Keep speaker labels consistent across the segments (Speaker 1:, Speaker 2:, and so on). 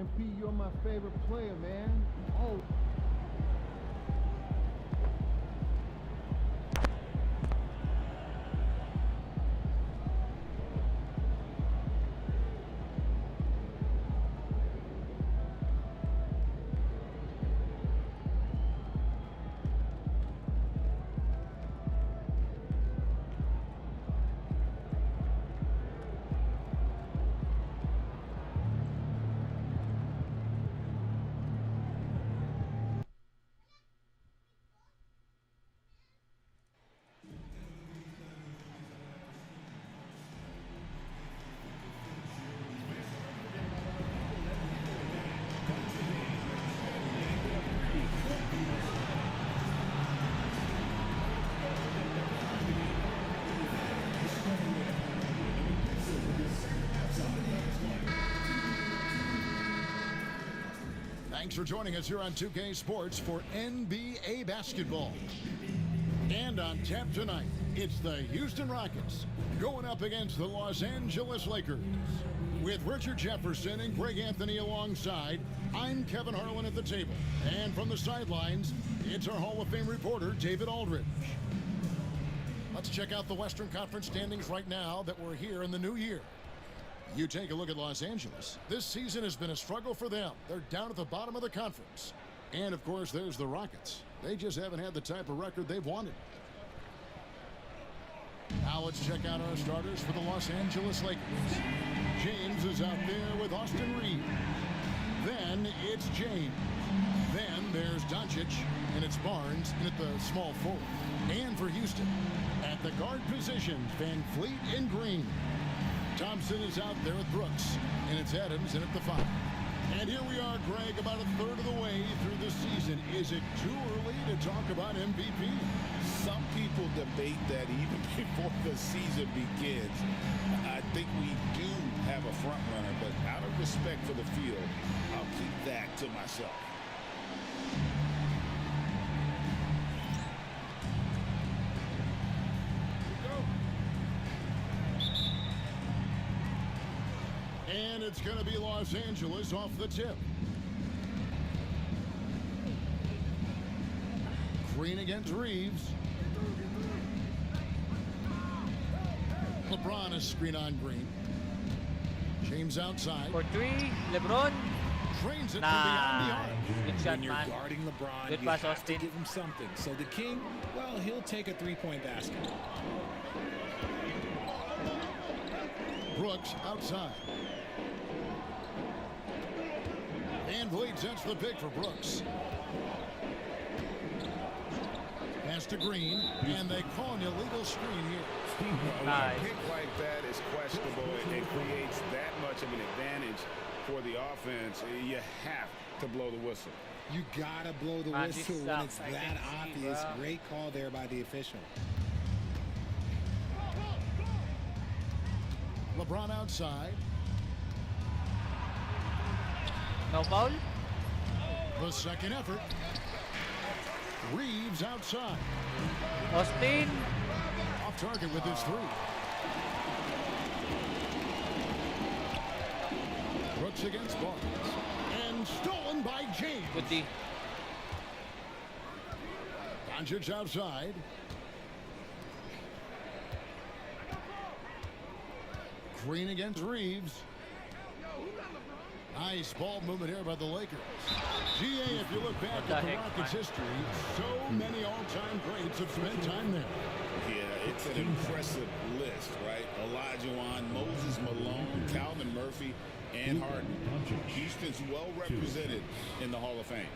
Speaker 1: MP, you're my favorite player, man. Oh.
Speaker 2: Thanks for joining us here on 2K Sports for NBA basketball. And on tap tonight, it's the Houston Rockets going up against the Los Angeles Lakers. With Richard Jefferson and Greg Anthony alongside, I'm Kevin Harlan at the table. And from the sidelines, it's our Hall of Fame reporter, David Aldridge. Let's check out the Western Conference standings right now that we're here in the new year. You take a look at Los Angeles. This season has been a struggle for them. They're down at the bottom of the conference. And, of course, there's the Rockets. They just haven't had the type of record they've wanted. Now let's check out our starters for the Los Angeles Lakers. James is out there with Austin Reeves. Then it's James. Then there's Doncic, and it's Barnes in at the small forward. And for Houston, at the guard positions, Van Fleet and Green. Thompson is out there with Brooks, and it's Adams in at the 5. And here we are, Greg, about a third of the way through the season. Is it too early to talk about MVP?
Speaker 3: Some people debate that even before the season begins. I think we do have a front runner, but out of respect for the field, I'll keep that to myself.
Speaker 2: And it's going to be Los Angeles off the tip. Green against Reeves. LeBron is screen on Green. James outside.
Speaker 4: For 3, LeBron.
Speaker 2: Trains it from beyond the arc.
Speaker 4: Good shot,
Speaker 5: When you're
Speaker 4: man.
Speaker 5: guarding LeBron,
Speaker 4: Good
Speaker 5: you
Speaker 4: pass,
Speaker 5: have
Speaker 4: Austin.
Speaker 5: to give him something. So the King, well, he'll take a three-point basket.
Speaker 2: Brooks outside. Van Vliet sets the pick for Brooks. Pass to Green, and they call an illegal screen here.
Speaker 4: Nice.
Speaker 6: A pick like that is questionable and creates that much of an advantage for the offense. You have to blow the whistle.
Speaker 5: You gotta blow the
Speaker 4: Man, this
Speaker 5: whistle when it's
Speaker 4: sucks. I
Speaker 5: that
Speaker 4: can see,
Speaker 5: obvious.
Speaker 4: bro.
Speaker 5: Great call there by the official.
Speaker 2: LeBron outside.
Speaker 4: No foul?
Speaker 2: The second effort. Reeves outside.
Speaker 4: Austin.
Speaker 2: Off target with his 3. Brooks against Barnes. And stolen by James.
Speaker 4: Good D.
Speaker 2: Doncic outside. Green against Reeves. Nice ball movement here by the Lakers. GA, if you look back at the Rockets' history, so many all-time greats have spent time there.
Speaker 3: Yeah, it's an impressive list, right? Olajuwon, Moses Malone, Calvin Murphy, and Harden. Houston's well represented in the Hall of Fame.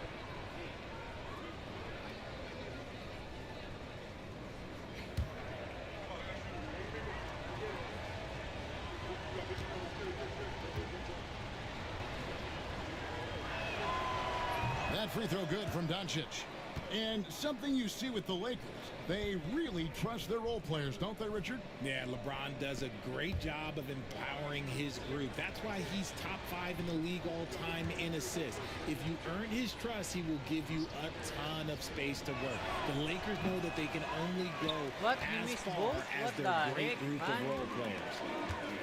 Speaker 2: That free throw good from Doncic. And something you see with the Lakers, they really trust their role players, don't they, Richard?
Speaker 5: Yeah, LeBron does a great job of empowering his group. That's why he's top 5 in the league all time in assists. If you earn his trust, he will give you a ton of space to work. The Lakers know that they can only go
Speaker 4: What? You
Speaker 5: as
Speaker 4: missed
Speaker 5: far
Speaker 4: both?
Speaker 5: as
Speaker 4: What
Speaker 5: their
Speaker 4: the
Speaker 5: great
Speaker 4: heck,
Speaker 5: group
Speaker 4: man?
Speaker 5: of role players.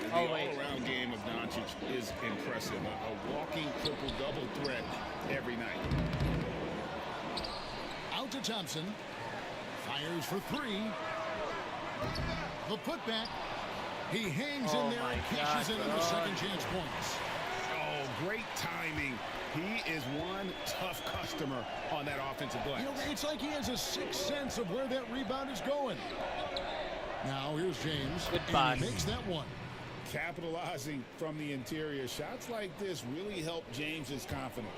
Speaker 6: The
Speaker 4: Oh, wait.
Speaker 6: all-around game of Doncic is impressive. A walking triple-double threat every night.
Speaker 2: Out to Thompson. Fires for 3. The putback. He hangs
Speaker 4: Oh
Speaker 2: in there
Speaker 4: my
Speaker 2: and cashes
Speaker 4: God,
Speaker 2: in on the
Speaker 4: God.
Speaker 2: second chance points.
Speaker 6: Oh, great timing. He is one tough customer on that offensive glass.
Speaker 2: You know, it's like he has a sixth sense of where that rebound is going. Now here's James.
Speaker 4: Good
Speaker 2: and
Speaker 4: pass.
Speaker 2: he makes that one.
Speaker 6: Capitalizing from the interior. Shots like this really help James's confidence.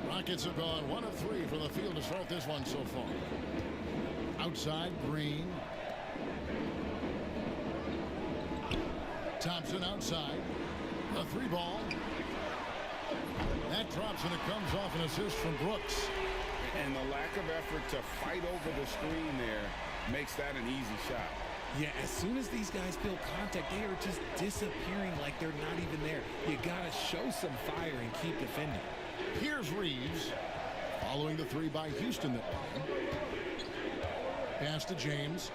Speaker 2: Rockets have gone 1 of 3 from the field to start this one so far. Outside, Green. Thompson outside. The 3 ball. That drops and it comes off an assist from Brooks.
Speaker 6: And the lack of effort to fight over the screen there makes that an easy shot.
Speaker 5: Yeah, as soon as these guys feel contact, they are just disappearing like they're not even there. You gotta show some fire and keep defending.
Speaker 2: Here's Reeves. Following the 3 by Houston that time. Pass to James.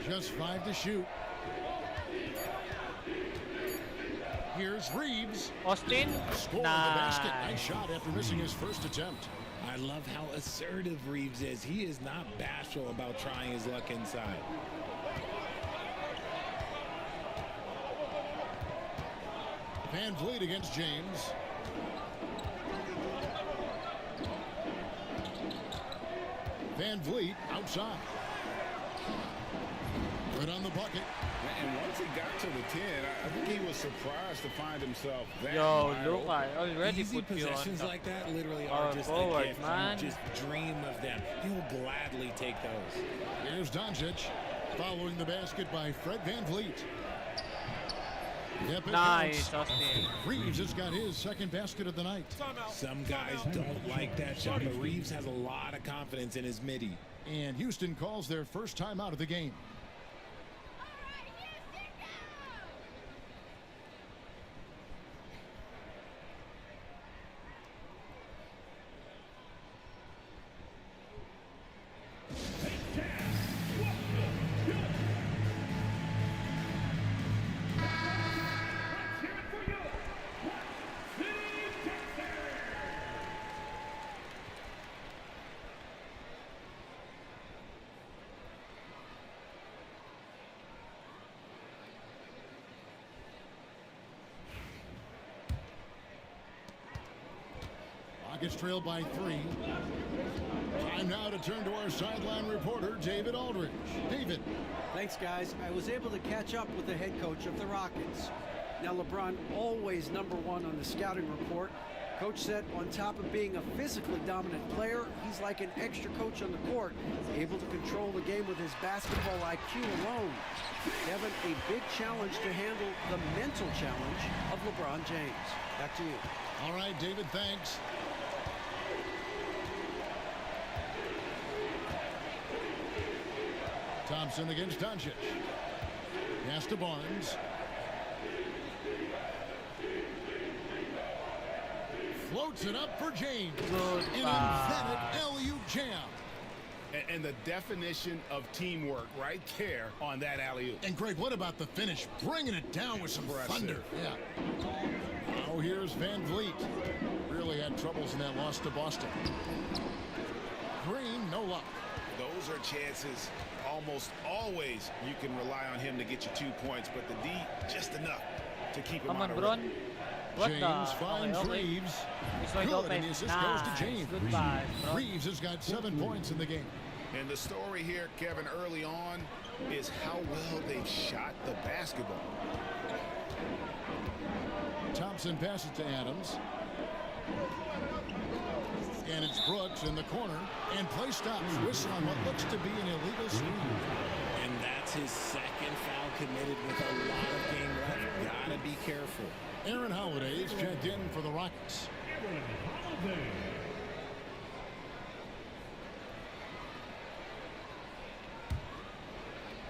Speaker 2: Just 5 to shoot. Here's Reeves.
Speaker 4: Austin.
Speaker 2: Score in the basket. Nice shot after missing his first attempt.
Speaker 5: I love how assertive Reeves is. He is not bashful about trying his luck inside.
Speaker 2: Van Vliet against James. Van Vliet outside. Right on the bucket.
Speaker 6: And once he got to the 10, I think he was surprised to find himself that
Speaker 4: Yo,
Speaker 6: wide
Speaker 4: look,
Speaker 6: open.
Speaker 4: I already
Speaker 5: Easy
Speaker 4: put you on.
Speaker 5: possessions like that literally
Speaker 4: Power
Speaker 5: are just
Speaker 4: forward,
Speaker 5: a gift.
Speaker 4: man.
Speaker 5: You just dream of them. He'll gladly take those.
Speaker 2: Here's Doncic. Following the basket by Fred Van Vliet. Yep, it
Speaker 4: Nice,
Speaker 2: counts.
Speaker 4: Austin.
Speaker 2: Reeves has got his second basket of the night.
Speaker 5: Some guys don't like that shot, but Reeves has a lot of confidence in his midi.
Speaker 2: And Houston calls their first time out of the game. Rockets trail by 3. Time now to turn to our sideline reporter, David Aldridge. David.
Speaker 7: Thanks, guys. I was able to catch up with the head coach of the Rockets. Now, LeBron always #1 on the scouting report. Coach said on top of being a physically dominant player, he's like an extra coach on the court, able to control the game with his basketball IQ alone. Kevin, a big challenge to handle the mental challenge of LeBron James. Back to you.
Speaker 2: All right, David, thanks. Thompson against Doncic. Pass to Barnes. Floats it up for James.
Speaker 4: Good
Speaker 2: An
Speaker 4: pass.
Speaker 2: emphatic alley-oop jam.
Speaker 6: And the definition of teamwork right there on that alley-oop.
Speaker 2: And Greg, what about the finish? Bringing it down with some
Speaker 6: Impressive.
Speaker 2: thunder. Yeah. Oh, here's Van Vliet. Really had troubles in that loss to Boston. Green, no luck.
Speaker 6: Those are chances almost always you can rely on him to get you 2 points, but the D, just enough to keep him
Speaker 4: Come
Speaker 6: out
Speaker 4: on,
Speaker 6: of
Speaker 4: Bron.
Speaker 6: rhythm.
Speaker 4: What
Speaker 2: James
Speaker 4: the?
Speaker 2: finds
Speaker 4: Okay.
Speaker 2: Reeves.
Speaker 4: He's going to
Speaker 2: Good,
Speaker 4: open.
Speaker 2: and the assist goes to
Speaker 4: Nice.
Speaker 2: James.
Speaker 4: Good pass, bro.
Speaker 2: Reeves has got 7 points in the game.
Speaker 6: And the story here, Kevin, early on is how well they've shot the basketball.
Speaker 2: Thompson passes to Adams. And it's Brooks in the corner. And play stops. Whistle on what looks to be an illegal screen.
Speaker 5: And that's his second foul committed with a lot of game left. Gotta be careful.
Speaker 2: Aaron Holiday is checked in for the Rockets.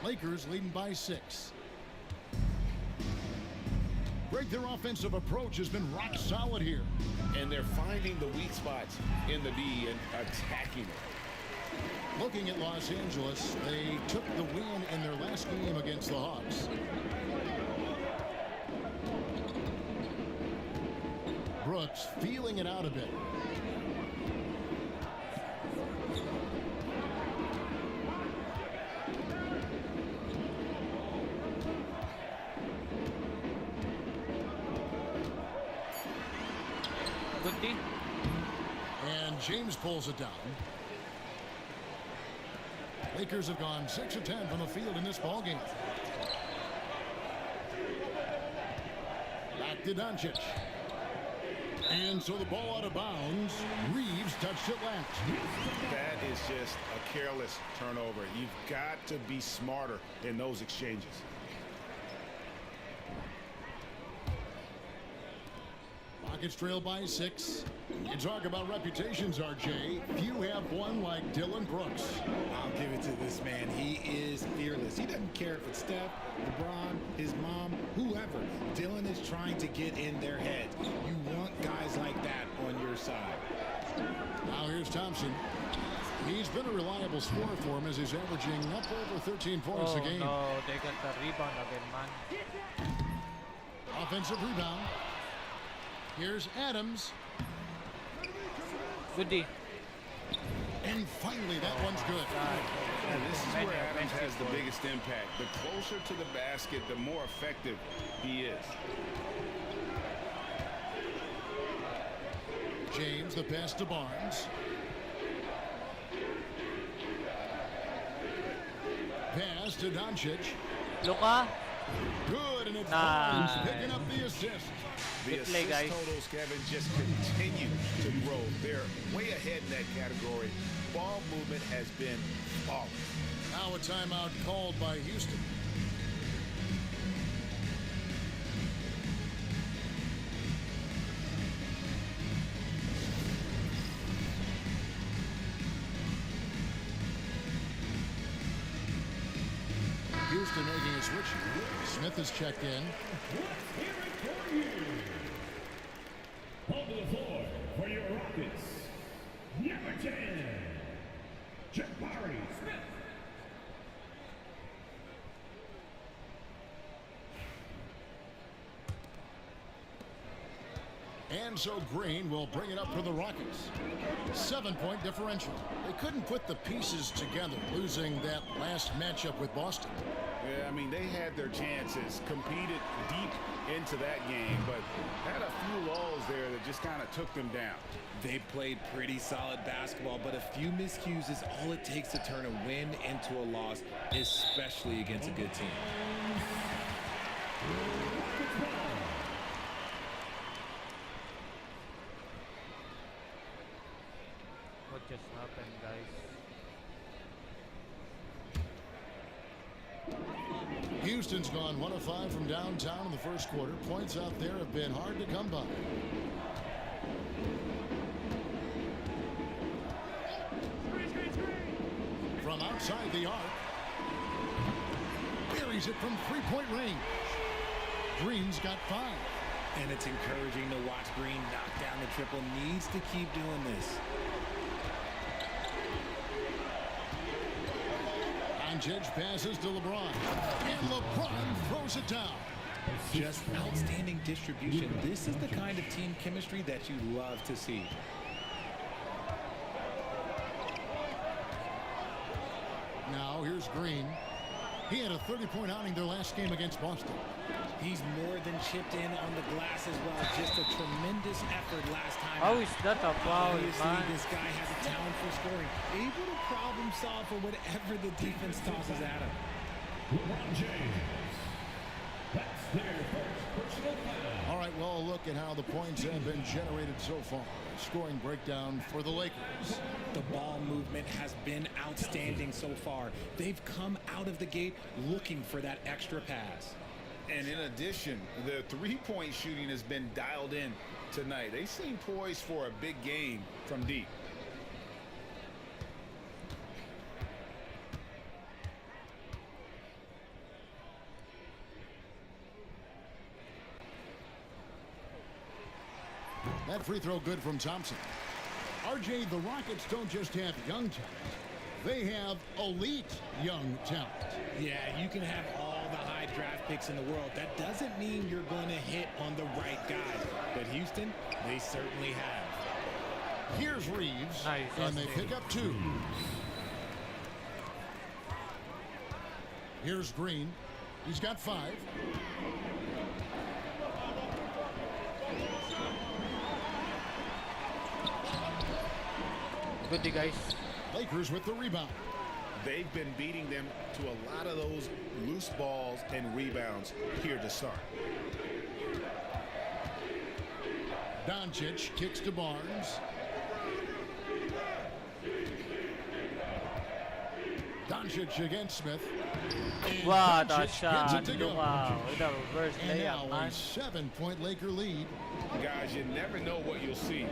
Speaker 2: Lakers leading by 6. Greg, their offensive approach has been rock solid here.
Speaker 3: And they're finding the weak spots in the D and attacking it.
Speaker 2: Looking at Los Angeles, they took the win in their last game against the Hawks. Brooks feeling it out a bit.
Speaker 4: Good D.
Speaker 2: And James pulls it down. Lakers have gone 6 of 10 from the field in this ballgame. Back to Doncic. And so the ball out of bounds. Reeves touched it last.
Speaker 6: That is just a careless turnover. You've got to be smarter in those exchanges.
Speaker 2: Rockets trail by 6. You talk about reputations, RJ. Few have one like Dylan Brooks.
Speaker 5: I'll give it to this man. He is fearless. He doesn't care if it's Steph, LeBron, his mom, whoever. Dylan is trying to get in their heads. You want guys like that on your side.
Speaker 2: Now here's Thompson. He's been a reliable scorer for him as he's averaging up over 13 points
Speaker 4: Oh
Speaker 2: a game.
Speaker 4: no, they got the rebound again, man.
Speaker 2: Offensive rebound. Here's Adams.
Speaker 4: Good D.
Speaker 2: And finally, that one's good.
Speaker 6: And this is where Adams has the biggest impact. The closer to the basket, the more effective he is.
Speaker 2: James, the pass to Barnes. Pass to Doncic.
Speaker 4: Luka.
Speaker 2: Good, and it's
Speaker 4: Nice.
Speaker 2: Barnes picking up the assist.
Speaker 6: The
Speaker 4: Good play,
Speaker 6: assist
Speaker 4: guys.
Speaker 6: totals, Kevin, just continue to grow. They're way ahead in that category. Ball movement has been flawless.
Speaker 2: Now a timeout called by Houston. Houston making a switch. Smith is checked in.
Speaker 8: On the floor for your Rockets, number 10, Jabari Smith.
Speaker 2: And so Green will bring it up for the Rockets. 7-point differential. They couldn't put the pieces together, losing that last matchup with Boston.
Speaker 6: Yeah, I mean, they had their chances, competed deep into that game, but had a few lulls there that just kind of took them down.
Speaker 5: They played pretty solid basketball, but a few miscues is all it takes to turn a win into a loss, especially against a good team.
Speaker 4: What just happened, guys?
Speaker 2: Houston's gone 1 of 5 from downtown in the first quarter. Points out there have been hard to come by. From outside the arc. Buries it from three-point range. Green's got 5.
Speaker 5: And it's encouraging to watch Green knock down the triple. Needs to keep doing this.
Speaker 2: Doncic passes to LeBron. And LeBron throws it down.
Speaker 5: Just outstanding distribution. This is the kind of team chemistry that you love to see.
Speaker 2: Now here's Green. He had a 30-point outing their last game against Boston.
Speaker 5: He's more than chipped in on the glass as well. Just a tremendous effort last time.
Speaker 4: How is that a foul,
Speaker 5: Obviously,
Speaker 4: man?
Speaker 5: this guy has a talent for scoring. Able to problem solve for whatever the defense tosses at him.
Speaker 8: LeBron James. That's Their first personal foul.
Speaker 2: All right, well, a look at how the points have been generated so far. Scoring breakdown for the Lakers.
Speaker 5: The ball movement has been outstanding so far. They've come out of the gate looking for that extra pass.
Speaker 3: And in addition, the three-point shooting has been dialed in tonight. They seem poised for a big game from deep.
Speaker 2: That free throw good from Thompson. RJ, the Rockets don't just have young talent. They have elite young talent.
Speaker 5: Yeah, you can have all the high draft picks in the world. That doesn't mean you're going to hit on the right guys. But Houston, they certainly have.
Speaker 2: Here's Reeves,
Speaker 4: Nice,
Speaker 2: and they
Speaker 4: Austin.
Speaker 2: pick up 2. Here's Green. He's got 5.
Speaker 4: Good day, guys.
Speaker 2: Lakers with the rebound.
Speaker 3: They've been beating them to a lot of those loose balls and rebounds here to start.
Speaker 2: Doncic kicks to Barnes. Doncic against Smith. And
Speaker 4: What a
Speaker 2: Doncic
Speaker 4: shot.
Speaker 2: gets it to go.
Speaker 4: Wow, with a reverse
Speaker 2: And now
Speaker 4: layup, man.
Speaker 2: a 7-point Laker lead.
Speaker 6: Guys, you never know what you'll see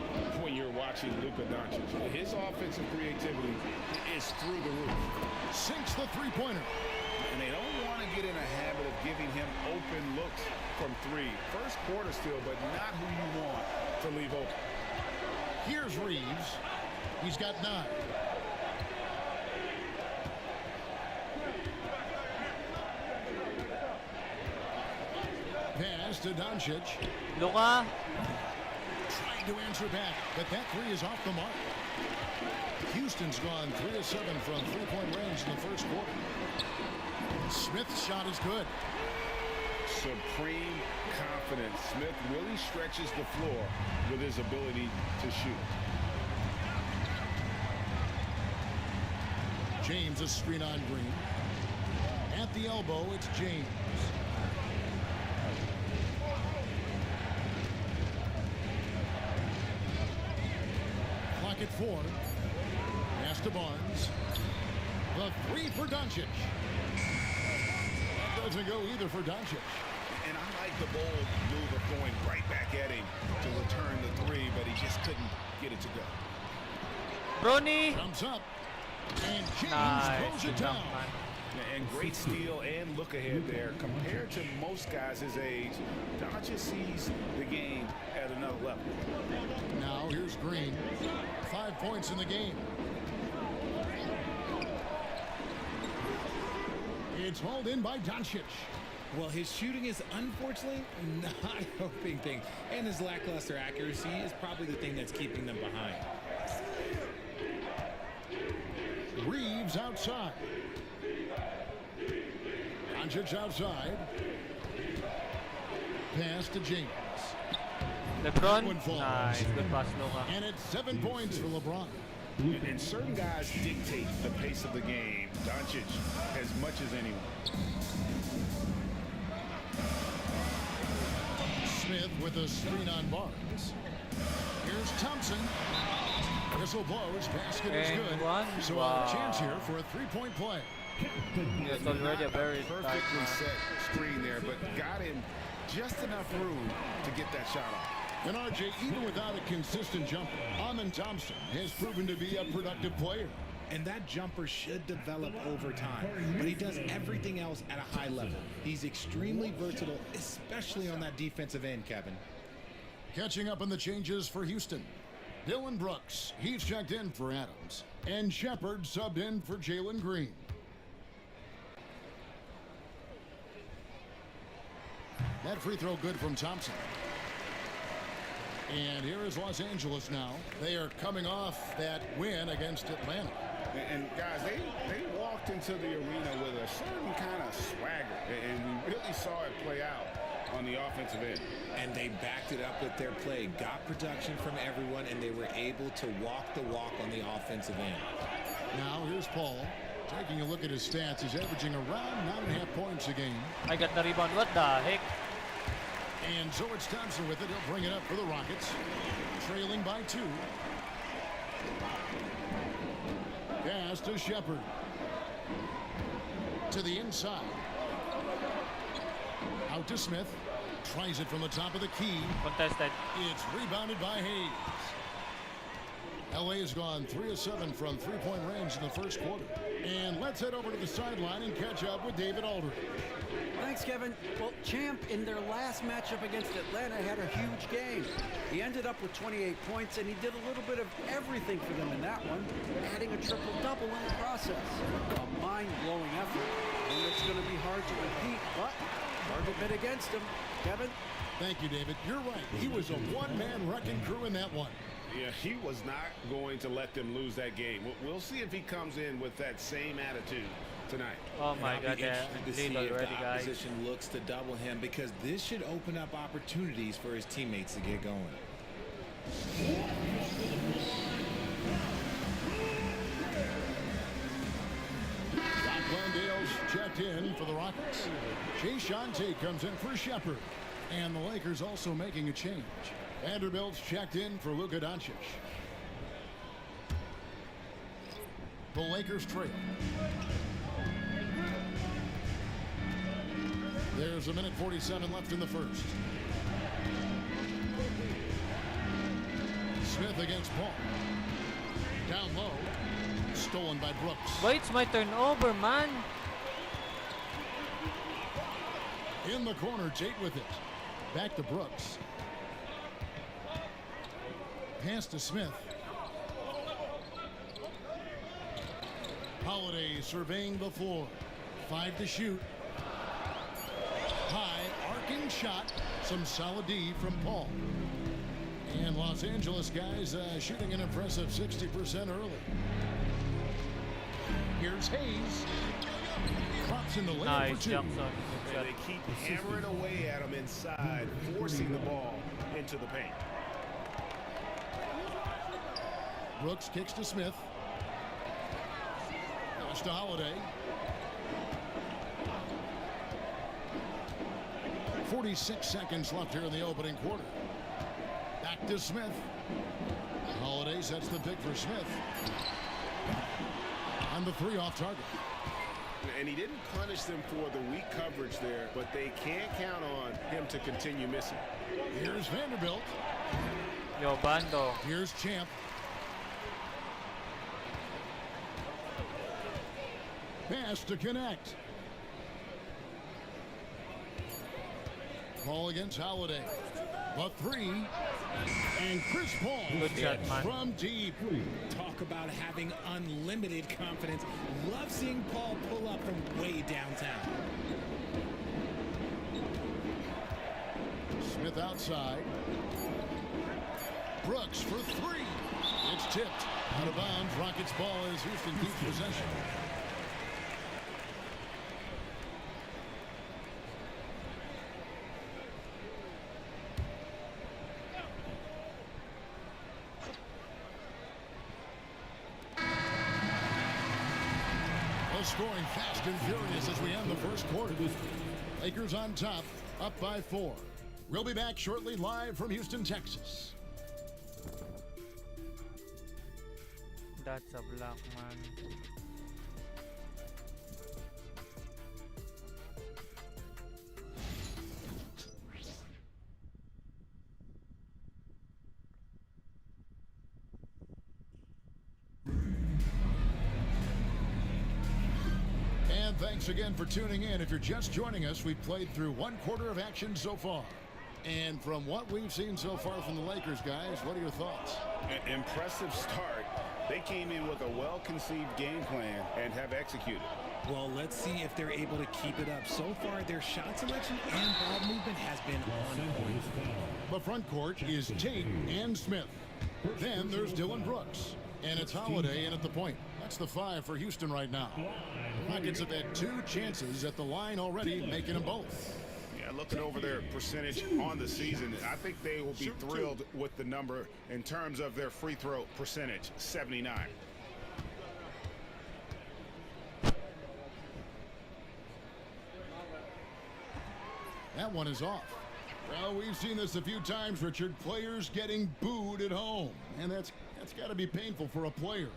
Speaker 6: when you're watching Luka Doncic. His offensive creativity is through the roof.
Speaker 2: Sinks the three-pointer.
Speaker 6: And they don't want to get in a habit of giving him open looks from 3. First quarter still, but not who you want to leave open.
Speaker 2: Here's Reeves. He's got 9. Pass to Doncic.
Speaker 4: Luka.
Speaker 2: Trying to answer back, but that 3 is off the mark. Houston's gone 3 of 7 from three-point range in the first quarter. Smith's shot is good.
Speaker 6: Supreme confidence. Smith really stretches the floor with his ability to shoot.
Speaker 2: James a screen on Green. At the elbow, it's James. Clock at 4. Pass to Barnes. The 3 for Doncic. That doesn't go either for Doncic.
Speaker 3: And I like the bold move of going right back at him to return the 3, but he just couldn't get it to go.
Speaker 4: Brony.
Speaker 2: Comes up. And James
Speaker 4: Nice.
Speaker 2: throws it
Speaker 4: Good dunk,
Speaker 2: down.
Speaker 4: man.
Speaker 6: And great steal and look ahead there. Compared to most guys his age, Doncic sees the game at another level.
Speaker 2: Now here's Green. 5 points in the game. It's hauled in by Doncic.
Speaker 5: Well, his shooting is unfortunately not helping things. And his lackluster accuracy is probably the thing that's keeping them behind.
Speaker 2: Reeves outside. Doncic outside. Pass to James.
Speaker 4: LeBron.
Speaker 2: One falls.
Speaker 4: Nice. Good pass, Luka.
Speaker 2: And it's 7 points for LeBron.
Speaker 6: And certain guys dictate the pace of the game. Doncic as much as anyone.
Speaker 2: Smith with a screen on Barnes. Here's Thompson. Whistle blows. Basket is
Speaker 4: And
Speaker 2: good.
Speaker 4: one.
Speaker 2: So
Speaker 4: Wow.
Speaker 2: a chance here for a 3-point play.
Speaker 4: It's already a very
Speaker 6: Perfectly
Speaker 4: tight,
Speaker 6: set screen there, but got him just enough room to get that shot off.
Speaker 2: And RJ, even without a consistent jumper, Amin Thompson has proven to be a productive player.
Speaker 5: And that jumper should develop over time. But he does everything else at a high level. He's extremely versatile, especially on that defensive end, Kevin.
Speaker 2: Catching up on the changes for Houston. Dylan Brooks, he's checked in for Adams. And Shepard subbed in for Jalen Green. That free throw good from Thompson. And here is Los Angeles now. They are coming off that win against Atlanta.
Speaker 6: And guys, they walked into the arena with a certain kind of swagger, and we really saw it play out on the offensive end.
Speaker 5: And they backed it up with their play, got production from everyone, and they were able to walk the walk on the offensive end.
Speaker 2: Now here's Paul. Taking a look at his stats, he's averaging around 9.5 points a game.
Speaker 4: I got the rebound. What the heck?
Speaker 2: And Zolich Thompson with it. He'll bring it up for the Rockets. Trailing by 2. Pass to Shepard. To the inside. Out to Smith. Tries it from the top of the key.
Speaker 4: Contested.
Speaker 2: It's rebounded by Hayes. LA has gone 3 of 7 from three-point range in the first quarter. And let's head over to the sideline and catch up with David Aldridge.
Speaker 7: Thanks, Kevin. Well, Champ in their last matchup against Atlanta had a huge game. He ended up with 28 points, and he did a little bit of everything for them in that one, adding a triple-double in the process. A mind-blowing effort, and it's going to be hard to repeat, but hard to bet against him. Kevin?
Speaker 2: Thank you, David. You're right. He was a one-man wrecking crew in that one.
Speaker 6: Yeah, he was not going to let them lose that game. We'll see if he comes in with that same attitude tonight.
Speaker 4: Oh my
Speaker 5: I'll
Speaker 4: God,
Speaker 5: be
Speaker 4: yeah.
Speaker 5: interested to see
Speaker 4: Lead
Speaker 5: if
Speaker 4: already,
Speaker 5: the
Speaker 4: guys.
Speaker 5: opposition looks to double him, because this should open up opportunities for his teammates to get going.
Speaker 2: Doc Landale's checked in for the Rockets. Jay Shante comes in for Shepard. And the Lakers also making a change. Vanderbilt's checked in for Luka Doncic. The Lakers trail. There's a minute 47 left in the first. Smith against Paul. Down low. Stolen by Brooks.
Speaker 4: Wait, it's my turnover, man.
Speaker 2: In the corner, Tate with it. Back to Brooks. Pass to Smith. Holiday surveying the floor. 5 to shoot. High arcing shot. Some solid D from Paul. And Los Angeles guys shooting an impressive 60% early. Here's Hayes. Drops in the lane
Speaker 4: Nice
Speaker 2: for 2.
Speaker 4: jump shot.
Speaker 6: And they keep hammering away at him inside, forcing the ball into the paint.
Speaker 2: Brooks kicks to Smith. Pass to Holiday. 46 seconds left here in the opening quarter. Back to Smith. Holiday sets the pick for Smith. On the 3 off target.
Speaker 6: And he didn't punish them for the weak coverage there, but they can't count on him to continue missing.
Speaker 2: Here's Vanderbilt.
Speaker 4: Yo, Bando.
Speaker 2: Here's Champ. Pass to connect. Ball against Holiday. A 3. And Chris Paul
Speaker 4: Good shot, man.
Speaker 2: from deep.
Speaker 5: Talk about having unlimited confidence. Love seeing Paul pull up from way downtown.
Speaker 2: Smith outside. Brooks for 3. It's tipped. Out of bounds. Rockets ball as Houston keeps possession. Scoring fast and furious as we end the first quarter. Lakers on top, up by 4. We'll be back shortly, live from Houston, Texas.
Speaker 4: That's a block, man.
Speaker 2: Thanks again for tuning in. If you're just joining us, we've played through 1 quarter of action so far. And from what we've seen so far from the Lakers, guys, what are your thoughts?
Speaker 6: Impressive start. They came in with a well-conceived game plan and have executed.
Speaker 5: Well, let's see if they're able to keep it up. So far, their shot selection and ball movement has been on point.
Speaker 2: The front court is Tate and Smith. Then there's Dylan Brooks. And it's Holiday in at the point. That's the 5 for Houston right now. The Rockets have had 2 chances at the line already, making them both.
Speaker 6: Yeah, looking over their percentage on the season, I think they will be thrilled with the number in terms of their free throw percentage, 79.
Speaker 2: That one is off. Well, we've seen this a few times, Richard. Players getting booed at home. And that's got to be painful for a player.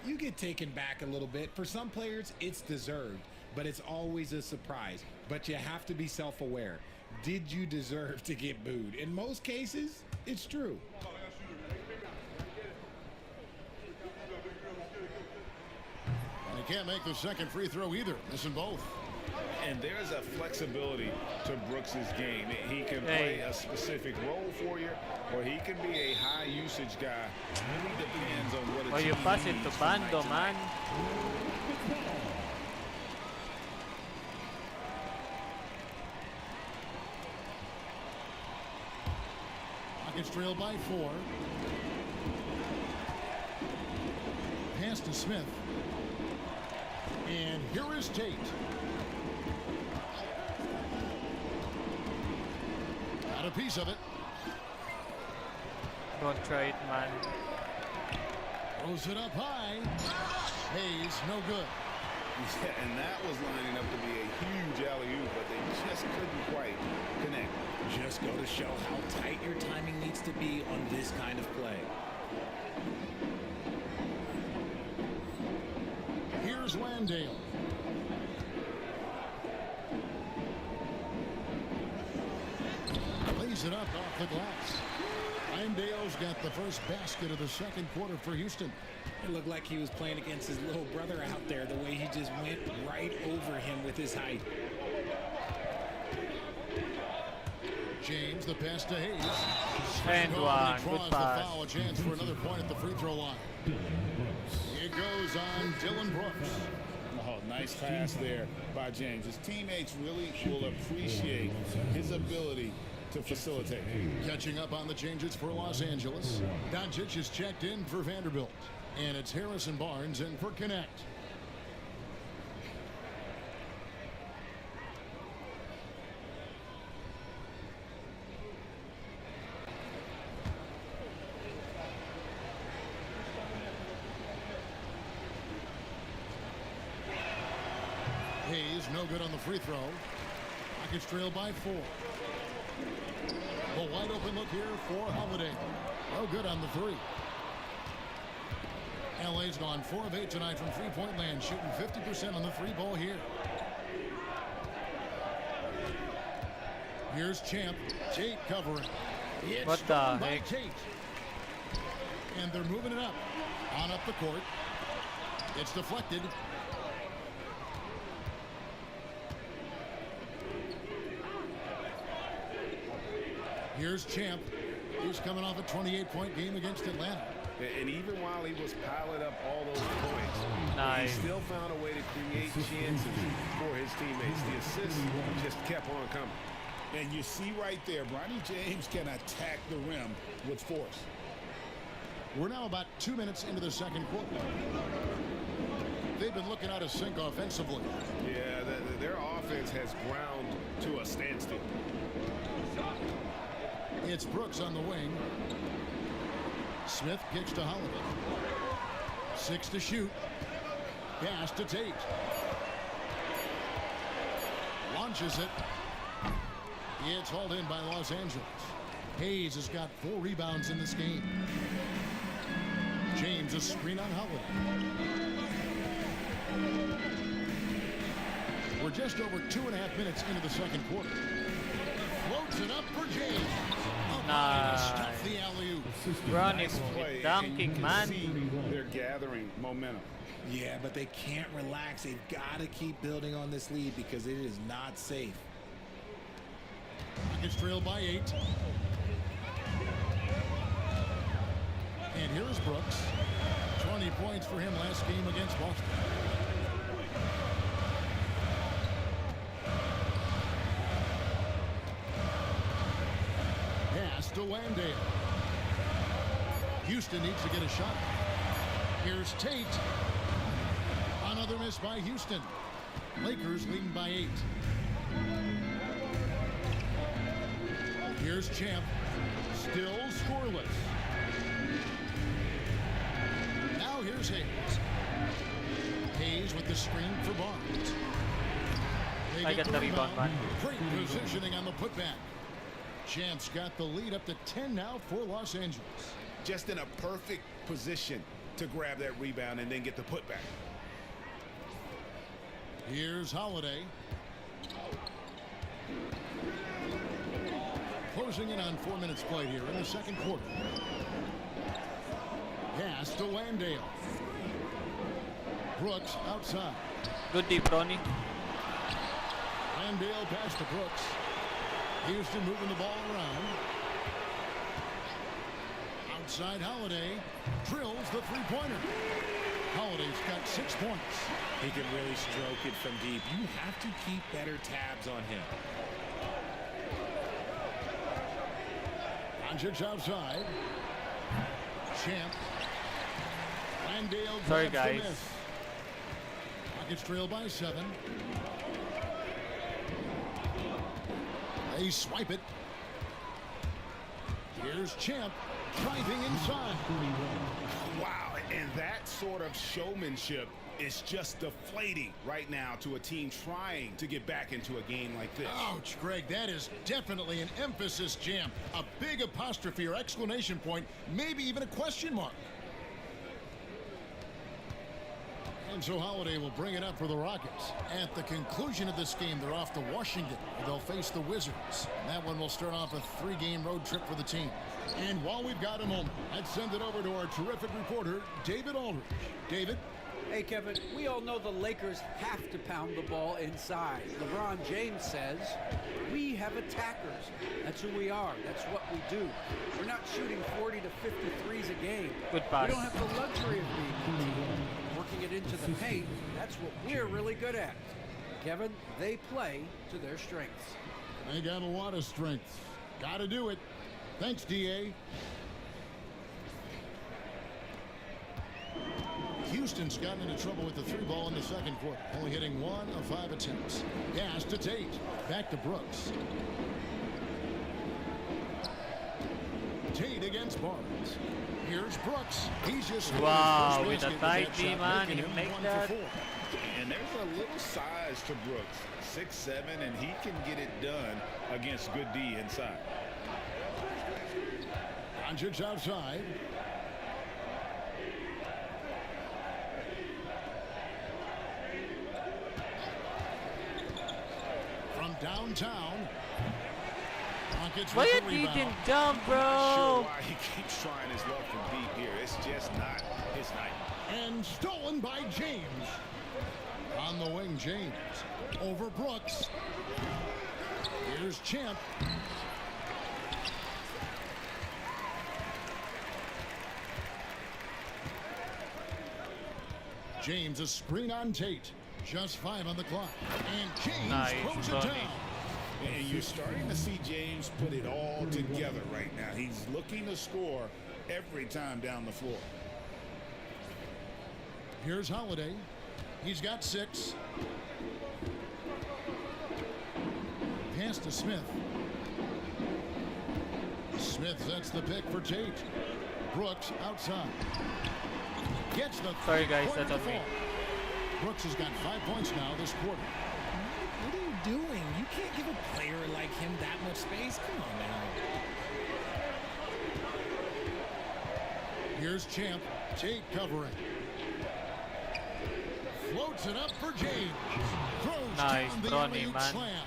Speaker 5: You get taken back a little bit. For some players, it's deserved, but it's always a surprise. But you have to be self-aware. Did you deserve to get booed? In most cases, it's true.
Speaker 2: And he can't make the second free throw either. Missing both.
Speaker 6: And there's a flexibility to Brooks's game. He can play a specific role for you, or he can be a high usage guy. It really depends on what a
Speaker 4: Oh, you
Speaker 6: team
Speaker 4: pass it
Speaker 6: needs
Speaker 4: to
Speaker 6: from night
Speaker 4: Bando,
Speaker 6: to
Speaker 4: man.
Speaker 6: night.
Speaker 2: Rockets trail by 4. Pass to Smith. And here is Tate. Got a piece of it.
Speaker 4: Don't try it, man.
Speaker 2: Throws it up high. Hayes, no good.
Speaker 6: Yeah, and that was lining up to be a huge alley-oop, but they just couldn't quite connect.
Speaker 5: Just go to show how tight your timing needs to be on this kind of play.
Speaker 2: Here's Landale. Lays it up off the glass. Landale's got the first basket of the second quarter for Houston.
Speaker 5: It looked like he was playing against his little brother out there, the way he just went right over him with his height.
Speaker 2: James, the pass to Hayes.
Speaker 4: And one. Good
Speaker 2: Draws the
Speaker 4: pass.
Speaker 2: foul, a chance for another point at the free throw line. It goes on Dylan Brooks.
Speaker 6: Oh, nice pass there by James. His teammates really will appreciate his ability to facilitate.
Speaker 2: Catching up on the changes for Los Angeles. Doncic is checked in for Vanderbilt. And it's Harrison Barnes in for Connect. Hayes, no good on the free throw. Rockets trail by 4. The wide open look here for Holiday. No good on the 3. LA's gone 4 of 8 tonight from three-point land, shooting 50% on the 3-ball here. Here's Champ. Tate covering. It's
Speaker 4: What the
Speaker 2: stolen by
Speaker 4: heck?
Speaker 2: Tate. And they're moving it up. On up the court. It's deflected. Here's Champ. He's coming off a 28-point game against Atlanta.
Speaker 6: And even while he was piling up all those points,
Speaker 4: Nice.
Speaker 6: he still found a way to create chances for his teammates. The assists just kept on coming.
Speaker 3: And you see right there, Bronny James can attack the rim with force.
Speaker 2: We're now about 2 minutes into the second quarter. They've been looking out of sync offensively.
Speaker 6: Yeah, their offense has ground to a standstill.
Speaker 2: It's Brooks on the wing. Smith kicks to Holiday. 6 to shoot. Pass to Tate. Launches it. It's hauled in by Los Angeles. Hayes has got 4 rebounds in this game. James a screen on Holiday. We're just over 2.5 minutes into the second quarter. Floats it up for James.
Speaker 4: Nice.
Speaker 2: Stuff the alley-oop.
Speaker 4: Ronnie
Speaker 6: Play,
Speaker 4: with
Speaker 6: and you
Speaker 4: dunking,
Speaker 6: can
Speaker 4: man.
Speaker 6: see they're gathering momentum.
Speaker 5: Yeah, but they can't relax. They've got to keep building on this lead because it is not safe.
Speaker 2: Rockets trail by 8. And here's Brooks. 20 points for him last game against Boston. Pass to Landale. Houston needs to get a shot. Here's Tate. Another miss by Houston. Lakers leading by 8. Here's Champ. Still scoreless. Now here's Hayes. Hayes with the screen for Barnes. They
Speaker 4: I
Speaker 2: get
Speaker 4: got the rebound, man.
Speaker 2: Great positioning on the putback. Champ's got the lead up to 10 now for Los Angeles.
Speaker 3: Just in a perfect position to grab that rebound and then get the putback.
Speaker 2: Here's Holiday. Closing in on 4 minutes played here in the second quarter. Pass to Landale. Brooks outside.
Speaker 4: Good deep, Ronnie.
Speaker 2: Landale pass to Brooks. Houston moving the ball around. Outside Holiday. Drills the three-pointer. Holiday's got 6 points.
Speaker 5: He can really stroke it from deep. You have to keep better tabs on him.
Speaker 2: Doncic outside. Champ. Landale
Speaker 4: Sorry,
Speaker 2: grabs the
Speaker 4: guys.
Speaker 2: miss. Rockets trail by 7. They swipe it. Here's Champ driving inside.
Speaker 3: Wow, and that sort of showmanship is just deflating right now to a team trying to get back into a game like this.
Speaker 2: Ouch, Greg, that is definitely an emphasis jam. A big apostrophe or exclamation point, maybe even a question mark. And so Holiday will bring it up for the Rockets. At the conclusion of this game, they're off to Washington. They'll face the Wizards. That one will start off a 3-game road trip for the team. And while we've got a moment, let's send it over to our terrific reporter, David Aldridge. David?
Speaker 7: Hey, Kevin, we all know the Lakers have to pound the ball inside. LeBron James says, we have attackers. That's who we are. That's what we do. We're not shooting 40 to 53s a game.
Speaker 4: Good pass.
Speaker 7: We don't have the luxury of being a team. Working it into the paint, that's what we're really good at. Kevin, they play to their strengths.
Speaker 2: They got a lot of strength. Got to do it. Thanks, D.A. Houston's gotten into trouble with the 3-ball in the second quarter, only hitting 1 of 5 attempts. Pass to Tate. Back to Brooks. Tate against Barnes. Here's Brooks. He's just
Speaker 4: Wow, with a tight D, man, you make that.
Speaker 6: And there's a little size to Brooks, 6'7", and he can get it done against good D inside.
Speaker 2: Doncic outside. From downtown. Rockets
Speaker 4: Why
Speaker 2: with the
Speaker 4: you
Speaker 2: rebound.
Speaker 4: didn't jump,
Speaker 6: Not sure
Speaker 4: bro?
Speaker 6: why he keeps trying his luck from deep here. It's just not his night.
Speaker 2: And stolen by James. On the wing, James. Over Brooks. Here's Champ. James, a screen on Tate. Just 5 on the clock. And James
Speaker 4: Nice,
Speaker 2: throws it
Speaker 4: Ronnie.
Speaker 2: down.
Speaker 3: And you're starting to see James put it all together right now. He's looking to score every time down the floor.
Speaker 2: Here's Holiday. He's got 6. Pass to Smith. Smith sets the pick for Tate. Brooks outside. Gets the
Speaker 4: Sorry, guys,
Speaker 2: three-pointer
Speaker 4: that's on
Speaker 2: to
Speaker 4: me.
Speaker 2: fall. Brooks has got 5 points now this quarter.
Speaker 5: What are you doing? You can't give a player like him that much space. Come on now.
Speaker 2: Here's Champ. Tate covering. Floats it up for James. Throws
Speaker 4: Nice,
Speaker 2: down the
Speaker 4: Ronnie,
Speaker 2: alley-oop
Speaker 4: man.
Speaker 2: slam.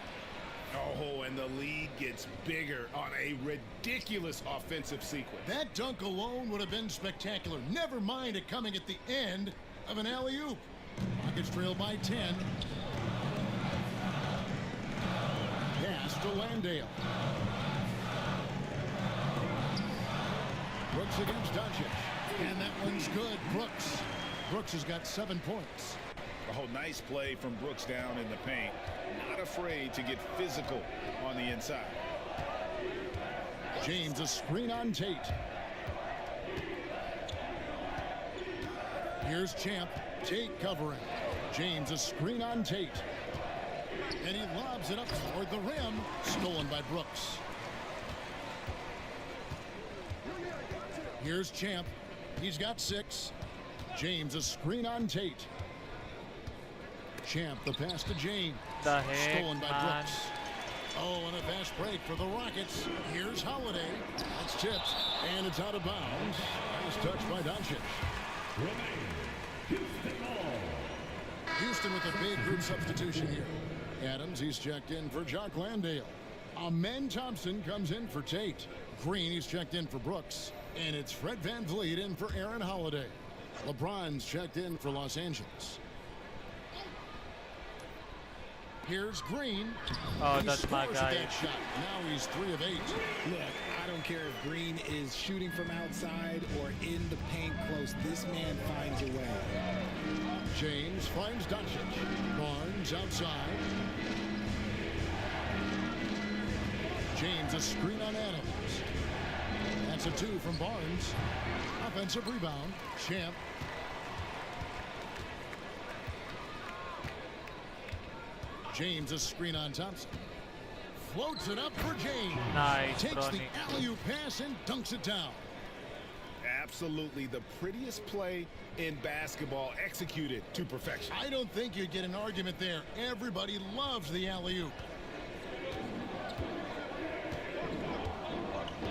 Speaker 3: Oh, and the lead gets bigger on a ridiculous offensive sequence.
Speaker 2: That dunk alone would have been spectacular. Never mind it coming at the end of an alley-oop. Rockets trail by 10. Pass to Landale. Brooks against Doncic. And that one's good. Brooks has got 7 points.
Speaker 6: Oh, nice play from Brooks down in the paint. Not afraid to get physical on the inside.
Speaker 2: James, a screen on Tate. Here's Champ. Tate covering. James, a screen on Tate. And he lobs it up toward the rim. Stolen by Brooks. Here's Champ. He's got 6. James, a screen on Tate. Champ, the pass to James.
Speaker 4: The heck,
Speaker 2: Stolen by
Speaker 4: man.
Speaker 2: Brooks. Oh, and a fast break for the Rockets. Here's Holiday. That's tipped, and it's out of bounds. Nice touch by Doncic. Houston with a big group substitution here. Adams, he's checked in for Jock Landale. Amen Thompson comes in for Tate. Green, he's checked in for Brooks. And it's Fred VanVleet in for Aaron Holiday. LeBron's checked in for Los Angeles. Here's Green.
Speaker 4: Oh,
Speaker 2: He
Speaker 4: that's my
Speaker 2: scores
Speaker 4: guy.
Speaker 2: that shot. Now he's 3 of 8.
Speaker 5: Look, I don't care if Green is shooting from outside or in the paint close. This man finds a way.
Speaker 2: James finds Doncic. Barnes outside. James a screen on Adams. That's a 2 from Barnes. Offensive rebound. Champ. James a screen on Thompson. Floats it up for James.
Speaker 4: Nice,
Speaker 2: Takes
Speaker 4: Bronny.
Speaker 2: the alley-oop pass and dunks it down.
Speaker 6: Absolutely the prettiest play in basketball, executed to perfection.
Speaker 2: I don't think you'd get an argument there. Everybody loves the alley-oop.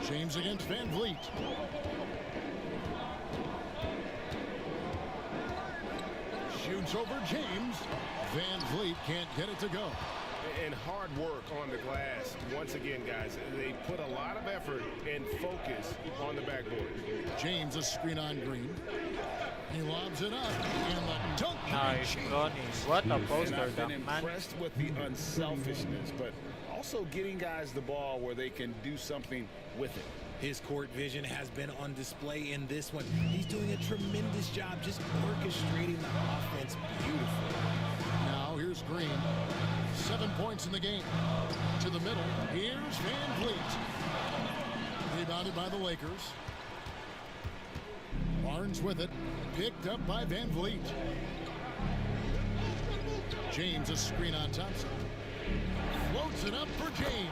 Speaker 2: James against VanVleet. Shoots over James. VanVleet can't get it to go.
Speaker 6: And hard work on the glass. Once again, guys, they put a lot of effort and focus on the backboard.
Speaker 2: James a screen on Green. He lobs it up, and the dunk.
Speaker 4: Nice, Bronny. What a
Speaker 6: And
Speaker 4: poster
Speaker 6: I've been
Speaker 4: dunk, man.
Speaker 6: impressed with the unselfishness, but also getting guys the ball where they can do something with it.
Speaker 5: His court vision has been on display in this one. He's doing a tremendous job just orchestrating the offense beautifully.
Speaker 2: Now here's Green. 7 points in the game. To the middle. Here's VanVleet. Rebounded by the Lakers. Barnes with it. Picked up by VanVleet. James a screen on Thompson. Floats it up for James.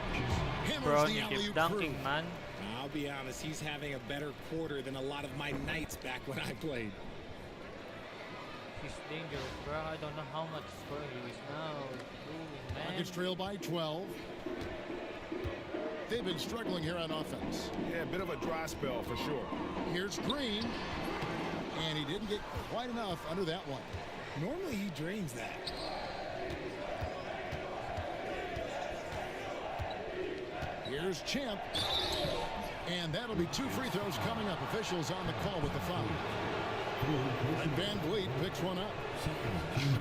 Speaker 2: Hammers the
Speaker 4: Bronny
Speaker 2: alley-oop
Speaker 4: keep dunking,
Speaker 2: through.
Speaker 4: man.
Speaker 5: I'll be honest, he's having a better quarter than a lot of my nights back when I played.
Speaker 4: He's dangerous, bro. I don't know how much score he is now doing, man.
Speaker 2: Rockets trail by 12. They've been struggling here on offense.
Speaker 6: Yeah, a bit of a dry spell for sure.
Speaker 2: Here's Green. And he didn't get quite enough under that one.
Speaker 5: Normally he drains that.
Speaker 2: Here's Champ. And that'll be 2 free throws coming up. Officials on the call with the foul. And VanVleet picks one up.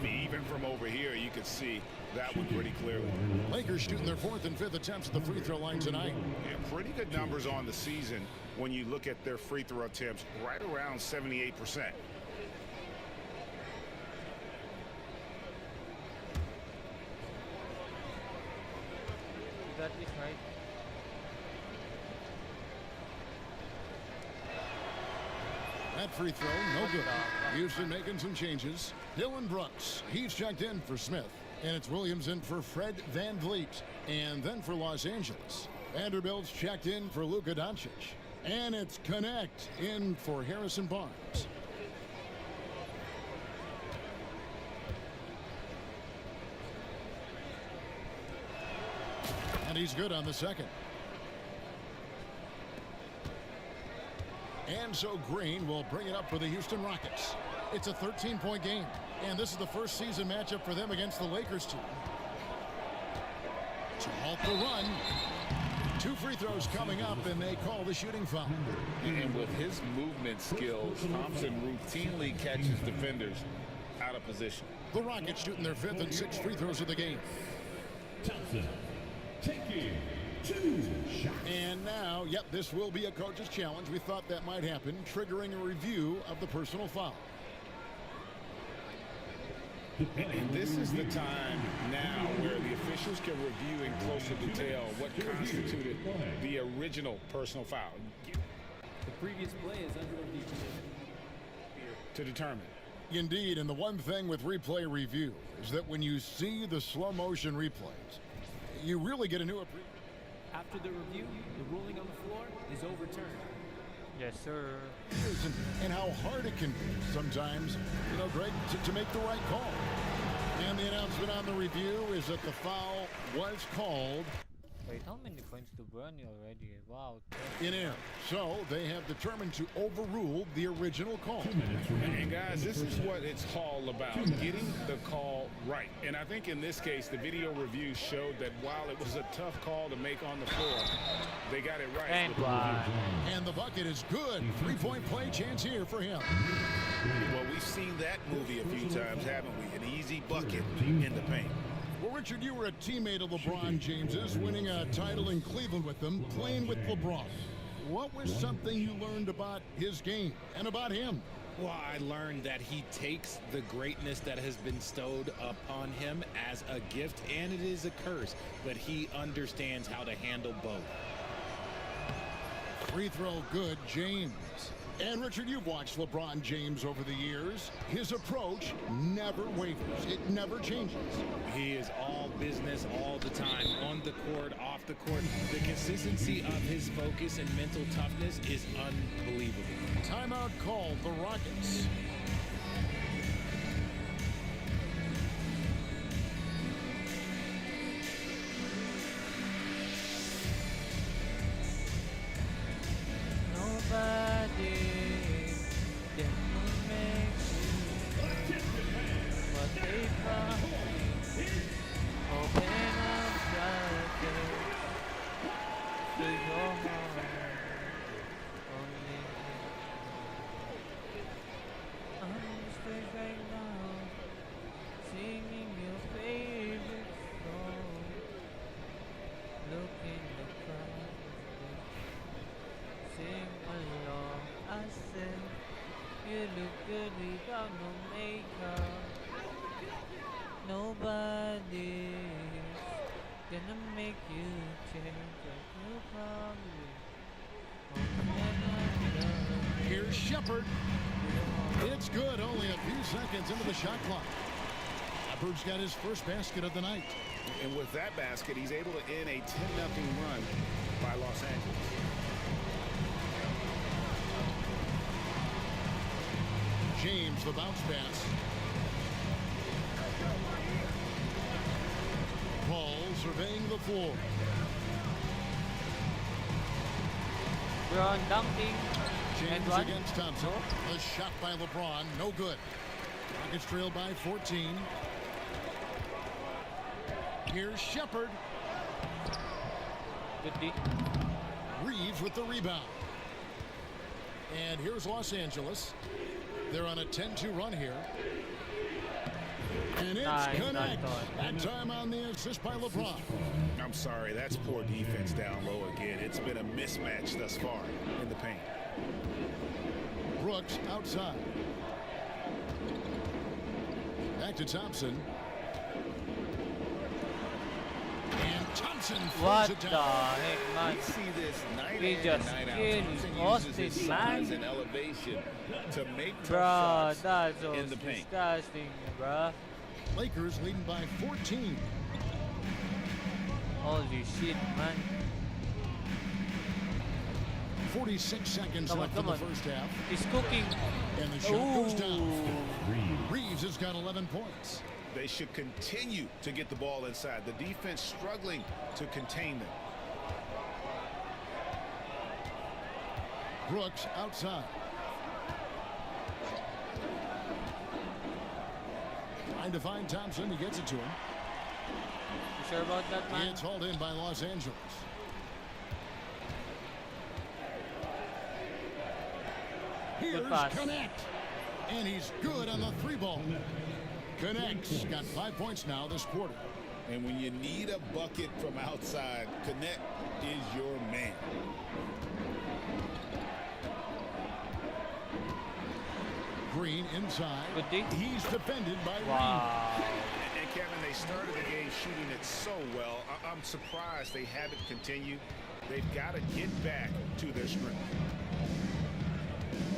Speaker 6: Even from over here, you could see that one pretty clearly.
Speaker 2: Lakers shooting their 4th and 5th attempts at the free throw line tonight.
Speaker 6: Yeah, pretty good numbers on the season when you look at their free throw attempts, right around 78%.
Speaker 4: That is right.
Speaker 2: That free throw, no good. Houston making some changes. Dylan Brooks, he's checked in for Smith. And it's Williams in for Fred VanVleet. And then for Los Angeles, Vanderbilt's checked in for Luka Doncic. And it's Connect in for Harrison Barnes. And he's good on the second. And so Green will bring it up for the Houston Rockets. It's a 13-point game, and this is the first season matchup for them against the Lakers team. To halt the run, 2 free throws coming up, and they call the shooting foul.
Speaker 6: And with his movement skills, Thompson routinely catches defenders out of position.
Speaker 2: The Rockets shooting their 5th and 6th free throws of the game.
Speaker 8: Thompson taking 2 shots.
Speaker 2: And now, yep, this will be a coach's challenge. We thought that might happen, triggering a review of the personal foul.
Speaker 6: And this is the time now where the officials can review in closer detail what constituted the original personal foul.
Speaker 9: The previous play is under review.
Speaker 6: To determine.
Speaker 2: Indeed, and the one thing with replay review is that when you see the slow motion replays, you really get a new appreciation.
Speaker 9: After the review, the ruling on the floor is overturned.
Speaker 4: Yes, sir.
Speaker 2: And how hard it can be sometimes, you know, Greg, to make the right call. And the announcement on the review is that the foul was called
Speaker 4: Wait, how many points to Bernie already? Wow.
Speaker 2: In air. So they have determined to overrule the original call.
Speaker 8: 2 minutes remaining.
Speaker 6: And guys, this is what it's all about, getting the call right. And I think in this case, the video review showed that while it was a tough call to make on the floor, they got it right.
Speaker 4: And
Speaker 6: with the
Speaker 4: one.
Speaker 6: review.
Speaker 2: And the bucket is good. 3-point play chance here for him.
Speaker 3: Well, we've seen that movie a few times, haven't we? An easy bucket in the paint.
Speaker 2: Well, Richard, you were a teammate of LeBron James's, winning a title in Cleveland with them, playing with LeBron. What was something you learned about his game and about him?
Speaker 5: Well, I learned that he takes the greatness that has been bestowed upon him as a gift, and it is a curse, but he understands how to handle both.
Speaker 2: Free throw good, James. And Richard, you've watched LeBron James over the years. His approach never wavers. It never changes.
Speaker 5: He is all business all the time, on the court, off the court. The consistency of his focus and mental toughness is unbelievable.
Speaker 2: Timeout called the Rockets.
Speaker 4: Nobody can make you what they promise. Open up floodgates to your heart. Only I'm on the stage right now, singing your favorite song. Look in the crowd. Sing along, I said, you look good without no makeup. Nobody's gonna make you change like you probably.
Speaker 2: Here's Shepard. It's good, only a few seconds into the shot clock. Shepard's got his first basket of the night.
Speaker 6: And with that basket, he's able to end a 10-0 run by Los Angeles.
Speaker 2: James, the bounce pass. Paul surveying the floor.
Speaker 4: LeBron dunking.
Speaker 2: James
Speaker 4: And one.
Speaker 2: against Thompson. A shot by LeBron, no good. Rockets trail by 14. Here's Shepard.
Speaker 4: Good D.
Speaker 2: Reeves with the rebound. And here's Los Angeles. They're on a 10-2 run here. And it's
Speaker 4: Nice,
Speaker 2: connect.
Speaker 4: nice.
Speaker 2: That time on the assist by LeBron.
Speaker 3: I'm sorry, that's poor defense down low again. It's been a mismatch thus far in the paint.
Speaker 2: Brooks outside. Back to Thompson. And Thompson
Speaker 4: What
Speaker 2: throws it
Speaker 4: the
Speaker 2: down.
Speaker 4: heck, man?
Speaker 3: We see this night
Speaker 4: He
Speaker 3: in
Speaker 4: just
Speaker 3: and night out.
Speaker 4: killed
Speaker 3: Thompson uses
Speaker 4: Austin,
Speaker 3: his
Speaker 4: man.
Speaker 3: size and elevation to make tough
Speaker 4: Bruh,
Speaker 3: shots
Speaker 4: that's so
Speaker 3: in the paint.
Speaker 4: disgusting, bruh.
Speaker 2: Lakers leading by 14.
Speaker 4: Holy shit, man.
Speaker 2: 46 seconds
Speaker 4: Come on,
Speaker 2: left
Speaker 4: come
Speaker 2: in
Speaker 4: on.
Speaker 2: the first half.
Speaker 4: He's cooking.
Speaker 2: And the shot goes down.
Speaker 4: Ooh.
Speaker 2: Reeves has got 11 points.
Speaker 3: They should continue to get the ball inside. The defense struggling to contain them.
Speaker 2: Brooks outside. Trying to find Thompson. He gets it to him.
Speaker 4: You sure about that, man?
Speaker 2: It's hauled in by Los Angeles. Here's
Speaker 4: pass.
Speaker 2: Connect. And he's good on the three ball. Connect's got 5 points now this quarter.
Speaker 3: And when you need a bucket from outside, Connect is your man.
Speaker 2: Green inside.
Speaker 4: Good D.
Speaker 2: He's defended by
Speaker 4: Wow.
Speaker 6: And Kevin, they started the game shooting it so well. I'm surprised they haven't continued. They've got to get back to their strength.
Speaker 2: Reed.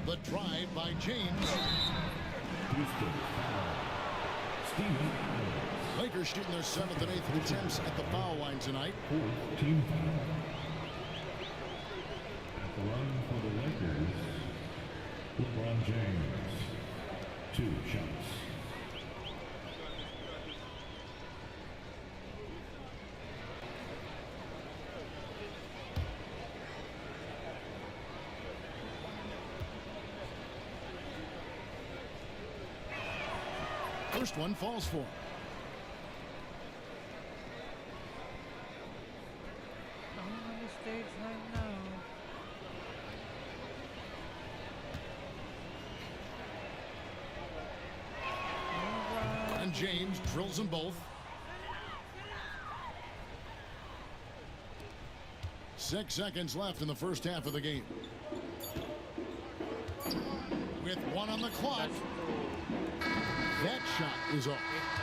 Speaker 2: The drive by James. Lakers shooting their 7th and 8th attempts at the foul line tonight.
Speaker 8: 4th team foul. At the line for the Lakers, LeBron James. 2 shots.
Speaker 2: first one falls for him.
Speaker 4: I'm on the stage right now.
Speaker 2: And James drills them both. 6 seconds left in the first half of the game. With 1 on the clock. That shot is off.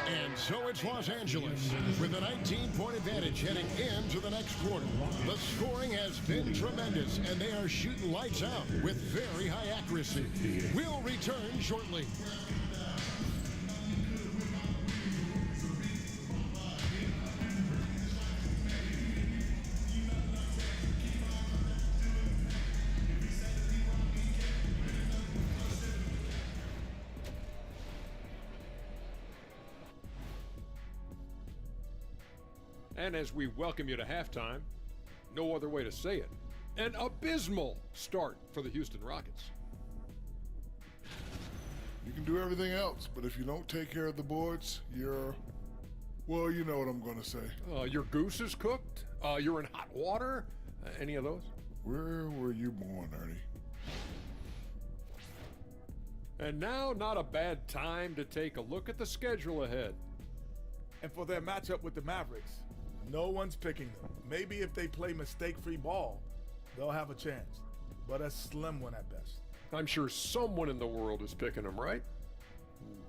Speaker 2: And so it's Los Angeles with a 19-point advantage heading into the next quarter. The scoring has been tremendous, and they are shooting lights out with very high accuracy. We'll return shortly.
Speaker 10: And as we welcome you to halftime, no other way to say it, an abysmal start for the Houston Rockets.
Speaker 11: You can do everything else, but if you don't take care of the boards, you're, well, you know what I'm going to say.
Speaker 10: Your goose is cooked? You're in hot water? Any of those?
Speaker 11: Where were you born, Ernie?
Speaker 10: And now, not a bad time to take a look at the schedule ahead.
Speaker 12: And for their matchup with the Mavericks, no one's picking them. Maybe if they play mistake-free ball, they'll have a chance, but a slim one at best.
Speaker 10: I'm sure someone in the world is picking them, right?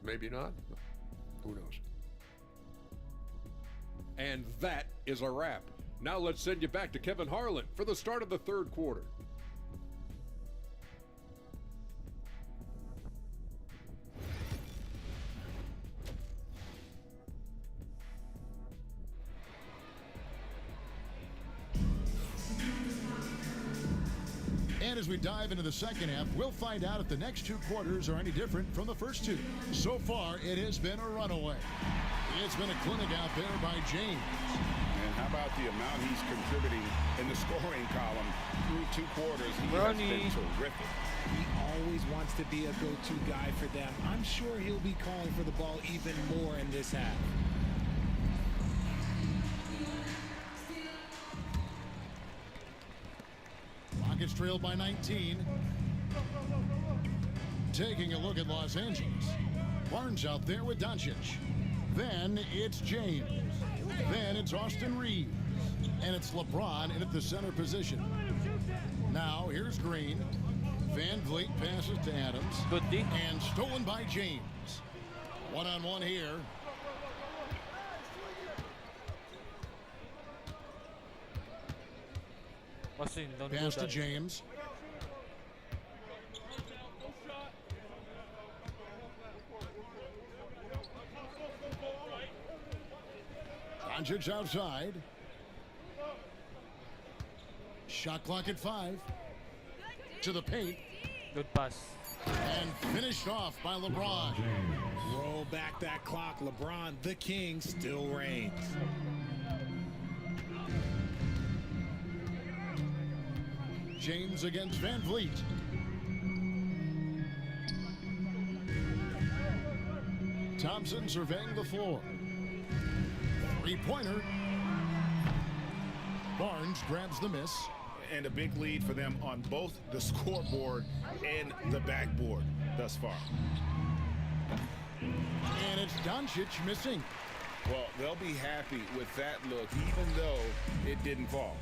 Speaker 10: Maybe not. Who knows? And that is a wrap. Now let's send you back to Kevin Harlan for the start of the third quarter.
Speaker 2: And as we dive into the second half, we'll find out if the next 2 quarters are any different from the first 2. So far, it has been a runaway. It's been a clinic out there by James.
Speaker 6: And how about the amount he's contributing in the scoring column through 2 quarters? He has been terrific.
Speaker 5: He always wants to be a go-to guy for them. I'm sure he'll be calling for the ball even more in this half.
Speaker 2: Rockets trailed by 19. Taking a look at Los Angeles. Barnes out there with Doncic. Then it's James. Then it's Austin Reeves. And it's LeBron in at the center position. Now here's Green. Van Vliet passes to Adams.
Speaker 4: Good D.
Speaker 2: And stolen by James. One-on-one here. Pass to James. Doncic outside. Shot clock at 5. To the paint.
Speaker 4: Good pass.
Speaker 2: And finished off by LeBron.
Speaker 5: Roll back that clock. LeBron, the king, still reigns.
Speaker 2: James against Van Vliet. Thompson surveying the floor. 3-pointer. Barnes grabs the miss.
Speaker 6: And a big lead for them on both the scoreboard and the backboard thus far.
Speaker 2: And it's Doncic missing.
Speaker 6: Well, they'll be happy with that look, even though it didn't fall.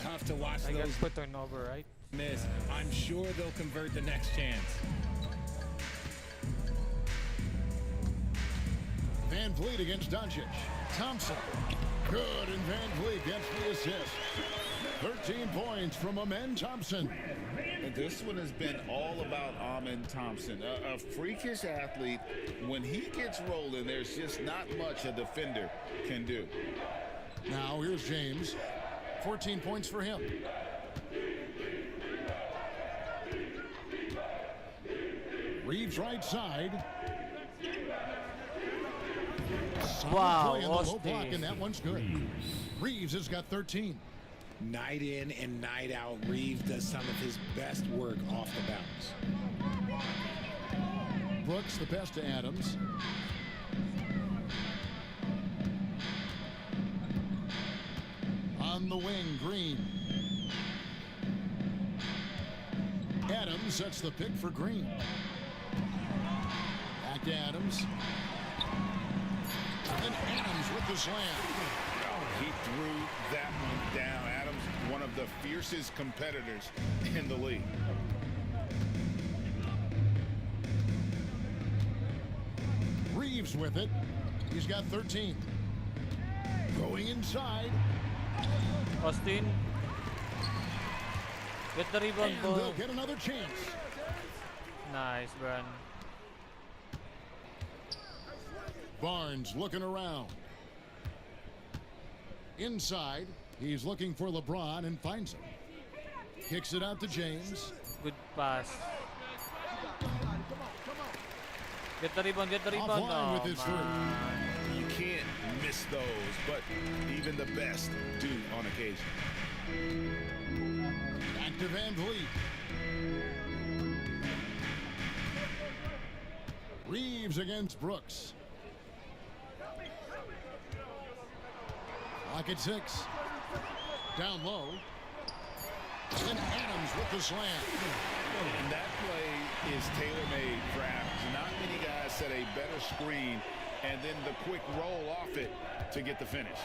Speaker 5: Tough to watch
Speaker 4: I
Speaker 5: those
Speaker 4: guess put turnover, right?
Speaker 5: miss. I'm sure they'll convert the next chance.
Speaker 2: Van Vliet against Doncic. Thompson. Good, and Van Vliet gets the assist. 13 points from Amen Thompson.
Speaker 6: And this one has been all about Amen Thompson, a freakish athlete. When he gets rolling, there's just not much a defender can do.
Speaker 2: Now here's James. 14 points for him. Reeves right side.
Speaker 4: Wow,
Speaker 2: Play in the low block, and that one's good. Reeves has got 13.
Speaker 5: Night in and night out, Reeves does some of his best work off the bounce.
Speaker 2: Brooks the pass to Adams. On the wing, Green. Adams sets the pick for Green. Back to Adams. And Adams with the slam.
Speaker 3: He threw that one down. Adams, one of the fiercest competitors in the league.
Speaker 2: Reeves with it. He's got 13. Going inside.
Speaker 4: Austin. Get the rebound,
Speaker 2: And
Speaker 4: ball.
Speaker 2: they'll get another chance.
Speaker 4: Nice, Bran.
Speaker 2: Barnes looking around. Inside. He's looking for LeBron and finds him. Kicks it out to James.
Speaker 4: Good pass. Get the rebound, get the rebound.
Speaker 2: Offline with
Speaker 4: Oh,
Speaker 2: his
Speaker 4: man.
Speaker 3: You can't miss those, but even the best do on occasion.
Speaker 2: Back to Van Vliet. Reeves against Brooks. Clock at 6. Down low. And Adams with the slam.
Speaker 3: And that play is tailor-made for Adams. Not many guys set a better screen and then the quick roll off it to get the finish.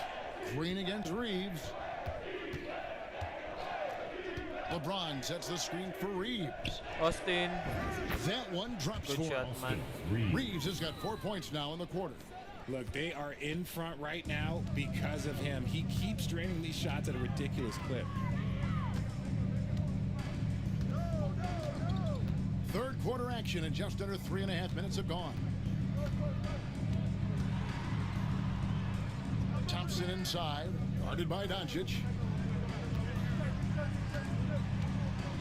Speaker 2: Green against Reeves. LeBron sets the screen for Reeves.
Speaker 4: Austin.
Speaker 2: That one drops
Speaker 4: Good
Speaker 2: for
Speaker 4: shot, man.
Speaker 2: Reeves has got 4 points now in the quarter.
Speaker 5: Look, they are in front right now because of him. He keeps draining these shots at a ridiculous clip.
Speaker 2: Third quarter action and just under 3.5 minutes have gone. Thompson inside, guarded by Doncic.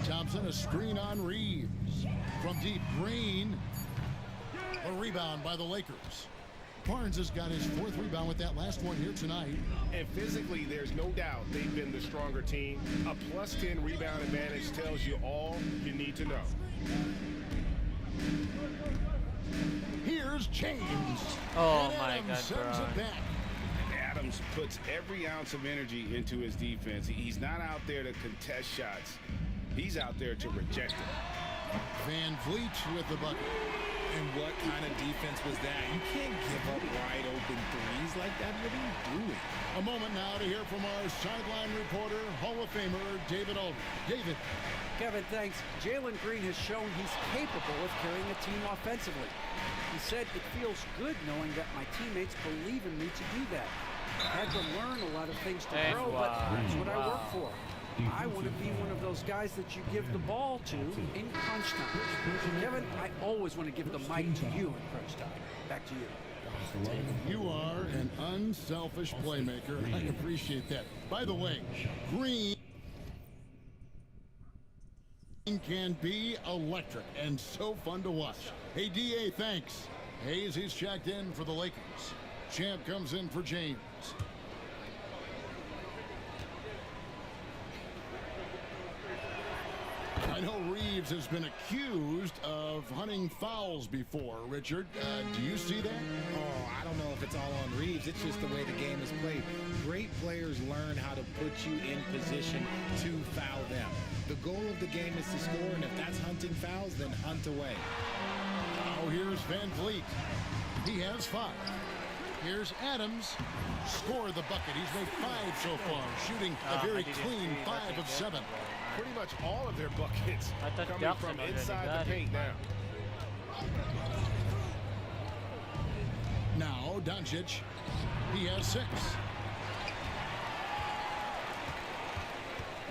Speaker 2: Thompson, a screen on Reeves. From deep, Green. A rebound by the Lakers. Barnes has got his 4th rebound with that last one here tonight.
Speaker 13: And physically, there's no doubt they've been the stronger team. A plus 10 rebound advantage tells you all you need to know.
Speaker 2: Here's James.
Speaker 4: Oh
Speaker 2: And
Speaker 4: my
Speaker 2: Adams
Speaker 4: God,
Speaker 2: sends
Speaker 4: bro.
Speaker 2: it back.
Speaker 3: Adams puts every ounce of energy into his defense. He's not out there to contest shots. He's out there to reject them.
Speaker 2: Van Vliet with the bucket.
Speaker 5: And what kind of defense was that? You can't give up wide open threes like that. What are you doing?
Speaker 2: A moment now to hear from our sideline reporter, Hall of Famer David Aldridge. David.
Speaker 7: Kevin, thanks. Jalen Green has shown he's capable of carrying a team offensively. He said, "It feels good knowing that my teammates believe in me to do that. I had to learn a lot of things to grow, but that's what I work for. I want to be one of those guys that you give the ball to in crunch time." Kevin, I always want to give the mic to you in crunch time. Back to you.
Speaker 2: You are an unselfish playmaker. I appreciate that. By the way, Green can be electric and so fun to watch. Hey, DA, thanks. Hayes, he's checked in for the Lakers. Champ comes in for James. I know Reeves has been accused of hunting fouls before. Richard, do you see that?
Speaker 5: Oh, I don't know if it's all on Reeves. It's just the way the game is played. Great players learn how to put you in position to foul them. The goal of the game is to score, and if that's hunting fouls, then hunt away.
Speaker 2: Now here's Van Vliet. He has 5. Here's Adams. Score the bucket. He's made 5 so far, shooting a very clean 5 of 7.
Speaker 13: Pretty much all of their buckets coming
Speaker 4: Jackson
Speaker 13: from
Speaker 4: already
Speaker 13: inside
Speaker 4: got
Speaker 13: the
Speaker 4: it.
Speaker 13: paint now.
Speaker 2: Now Doncic. He has 6.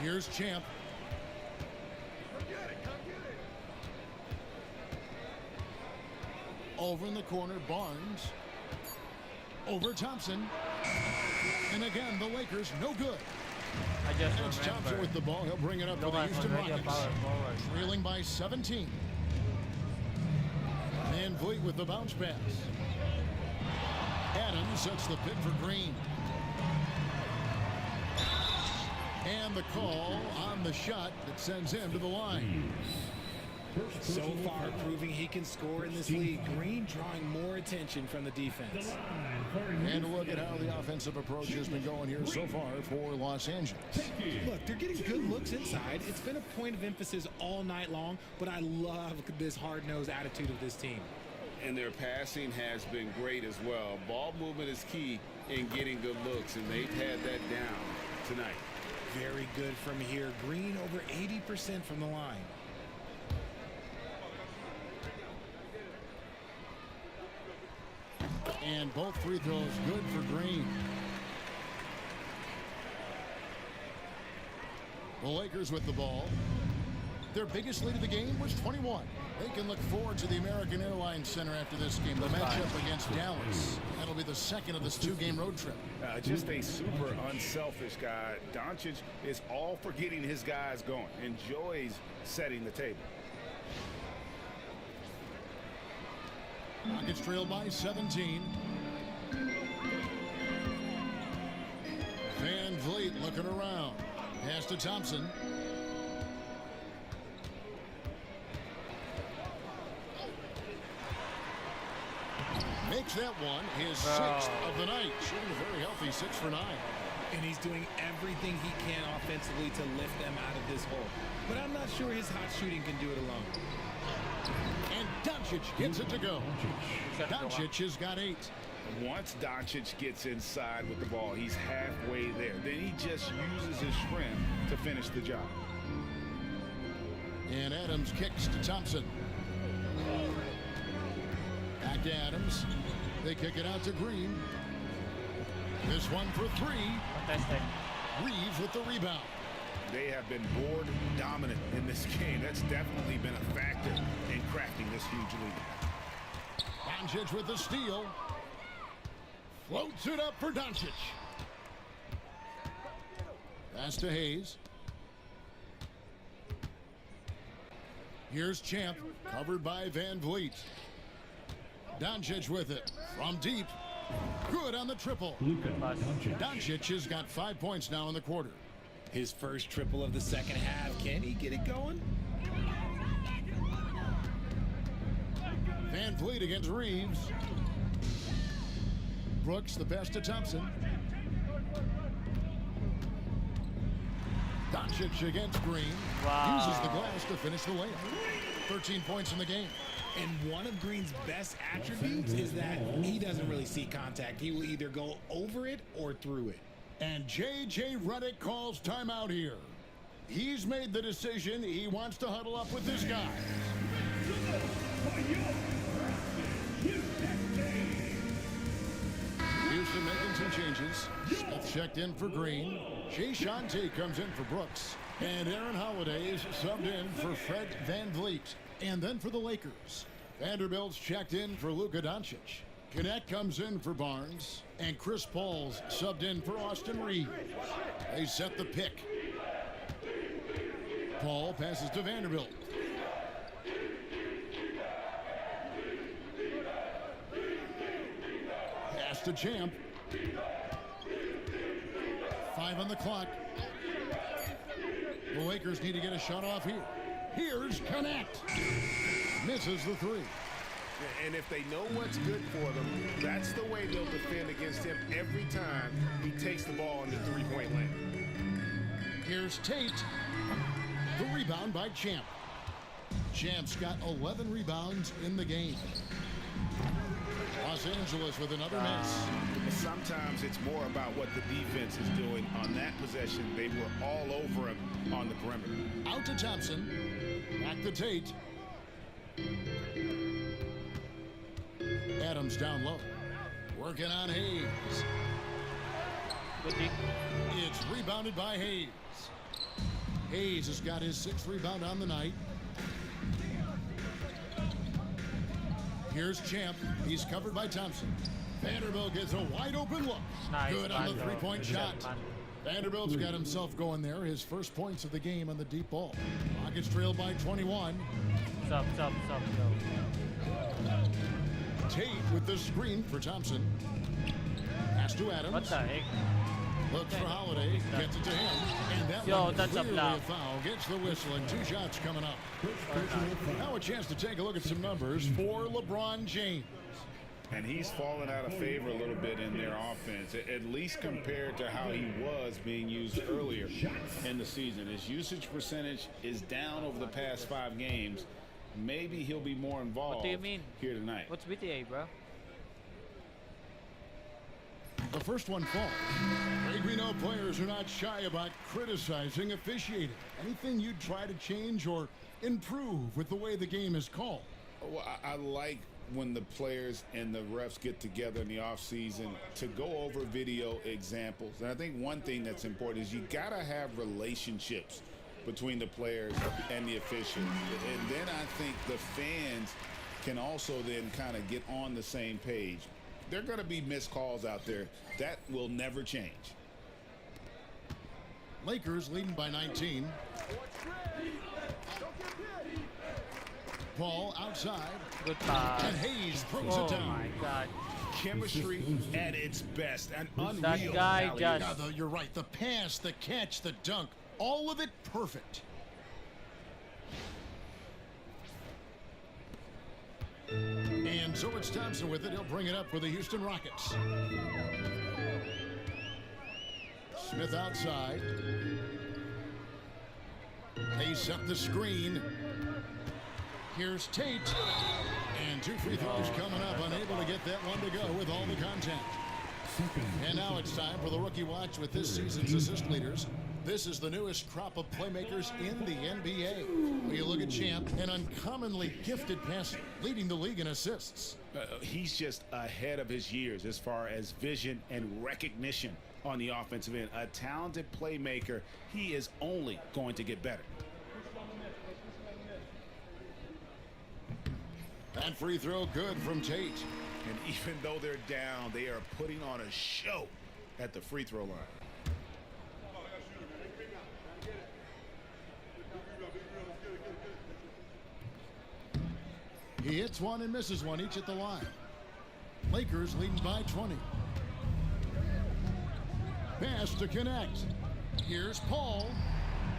Speaker 2: Here's Champ. Over in the corner, Barnes. Over Thompson. And again, the Lakers no good.
Speaker 4: I just
Speaker 2: And it's Thompson
Speaker 4: remember.
Speaker 2: with the ball. He'll bring it up for the
Speaker 4: Lucas
Speaker 2: Houston
Speaker 4: already a
Speaker 2: Rockets.
Speaker 4: power forward.
Speaker 2: Trailing by 17. Van Vliet with the bounce pass. Adams sets the pick for Green. And the call on the shot that sends him to the line.
Speaker 5: So far, proving he can score in this league. Green drawing more attention from the defense.
Speaker 2: And look at how the offensive approach has been going here so far for Los Angeles.
Speaker 5: Look, they're getting good looks inside. It's been a point of emphasis all night long, but I love this hard-nosed attitude of this team.
Speaker 6: And their passing has been great as well. Ball movement is key in getting good looks, and they've had that down tonight.
Speaker 5: Very good from here. Green over 80% from the line.
Speaker 2: And both free throws good for Green. The Lakers with the ball. Their biggest lead of the game was 21. They can look forward to the American Airlines Center after this game. The matchup against Dallas. That'll be the second of this two-game road trip.
Speaker 6: Just a super unselfish guy. Doncic is all for getting his guys going. Enjoys setting the table.
Speaker 2: Rockets trail by 17. Van Vliet looking around. Pass to Thompson. Makes that one his sixth of the night. Shooting a very healthy 6 for 9.
Speaker 5: And he's doing everything he can offensively to lift them out of this hole. But I'm not sure his hot shooting can do it alone.
Speaker 2: And Doncic gets it to go. Doncic has got 8.
Speaker 6: Once Doncic gets inside with the ball, he's halfway there. Then he just uses his strength to finish the job.
Speaker 2: And Adams kicks to Thompson. Back to Adams. They kick it out to Green. This one for 3. Reeves with the rebound.
Speaker 6: They have been board dominant in this game. That's definitely been a factor in crafting this huge lead.
Speaker 2: Doncic with the steal. Floats it up for Doncic. Pass to Hayes. Here's Champ, covered by Van Vliet. Doncic with it from deep. Good on the triple. Doncic has got 5 points now in the quarter.
Speaker 5: His first triple of the second half. Can he get it going?
Speaker 2: Van Vliet against Reeves. Brooks the pass to Thompson. Doncic against Green. Uses the glass to finish the layup. 13 points in the game.
Speaker 5: And one of Green's best attributes is that he doesn't really see contact. He will either go over it or through it.
Speaker 2: And J.J. Redick calls timeout here. He's made the decision. He wants to huddle up with this guy. Houston making some changes. Smith checked in for Green. Jay Shante comes in for Brooks. And Aaron Holiday is subbed in for Fred Van Vliet. And then for the Lakers, Vanderbilt's checked in for Luka Doncic. Connect comes in for Barnes. And Chris Paul's subbed in for Austin Reeves. They set the pick. Paul passes to Vanderbilt. Pass to Champ. 5 on the clock. The Lakers need to get a shot off here. Here's Connect. Misses the 3.
Speaker 13: And if they know what's good for them, that's the way they'll defend against him every time he takes the ball in the three-point lane.
Speaker 2: Here's Tate. The rebound by Champ. Champ's got 11 rebounds in the game. Los Angeles with another miss.
Speaker 6: Sometimes it's more about what the defense is doing. On that possession, they were all over him on the perimeter.
Speaker 2: Out to Thompson. Back to Tate. Adams down low. Working on Hayes. It's rebounded by Hayes. Hayes has got his 6th rebound on the night. Here's Champ. He's covered by Thompson. Vanderbilt gets a wide open look. Good on the three-point shot. Vanderbilt's got himself going there. His first points of the game on the deep ball. Rockets trail by 21.
Speaker 4: Stop.
Speaker 2: Tate with the screen for Thompson. Pass to Adams.
Speaker 4: What the heck?
Speaker 2: Looks for Holiday, gets it to him, and that one
Speaker 4: that's a
Speaker 2: clearly
Speaker 4: block.
Speaker 2: a foul. Gets the whistle, and 2 shots coming up. Now a chance to take a look at some numbers for LeBron James.
Speaker 6: And he's fallen out of favor a little bit in their offense, at least compared to how he was being used earlier in the season. His usage percentage is down over the past 5 games. Maybe he'll be more involved
Speaker 4: What do you mean?
Speaker 6: here tonight.
Speaker 4: What's BTA, bro?
Speaker 2: The first one falls. Greg, we know players are not shy about criticizing officiating. Anything you'd try to change or improve with the way the game is called?
Speaker 3: Well, I like when the players and the refs get together in the offseason to go over video examples. And I think one thing that's important is you got to have relationships between the players and the officials. And then I think the fans can also then kind of get on the same page. There are going to be missed calls out there. That will never change.
Speaker 2: Lakers leading by 19. Paul outside.
Speaker 4: Good pass.
Speaker 2: And Hayes throws
Speaker 4: Oh
Speaker 2: it down.
Speaker 4: my God.
Speaker 3: Chemistry at its best. An unreal
Speaker 4: That guy
Speaker 3: rally.
Speaker 4: just...
Speaker 2: You're right. The pass, the catch, the dunk, all of it perfect. And so it's Thompson with it. He'll bring it up for the Houston Rockets. Smith outside. They set the screen. Here's Tate. And 2 free throws coming up. Unable to get that one to go with all the contact. And now it's time for the Rookie Watch with this season's assist leaders. This is the newest crop of playmakers in the NBA. When you look at Champ, an uncommonly gifted passer, leading the league in assists.
Speaker 3: He's just ahead of his years as far as vision and recognition on the offensive end. A talented playmaker. He is only going to get better.
Speaker 2: That free throw good from Tate.
Speaker 3: And even though they're down, they are putting on a show at the free throw line.
Speaker 2: He hits one and misses one, each at the line. Lakers leading by 20. Pass to connect. Here's Paul.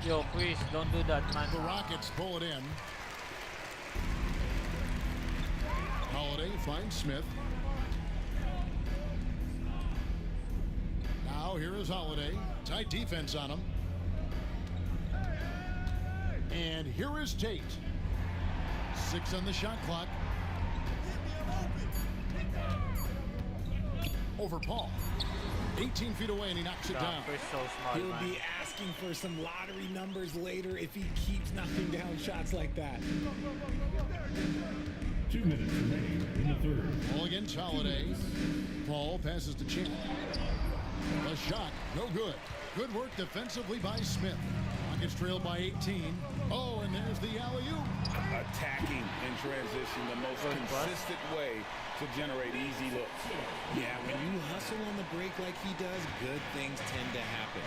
Speaker 4: Yo, please, don't do that, man.
Speaker 2: The Rockets pull it in. Holiday finds Smith. Now here is Holiday. Tight defense on him. And here is Tate. 6 on the shot clock. Over Paul. 18 feet away, and he knocks it down.
Speaker 4: So smart,
Speaker 5: He'll
Speaker 4: man.
Speaker 5: be asking for some lottery numbers later if he keeps knocking down shots like that.
Speaker 8: 2 minutes remaining in the third.
Speaker 2: Paul against Holiday. Paul passes to Champ. A shot, no good. Good work defensively by Smith. Rockets trail by 18. Oh, and there's the alley-oop.
Speaker 3: Attacking in transition, the most consistent way to generate easy looks.
Speaker 5: Yeah, when you hustle on the break like he does, good things tend to happen.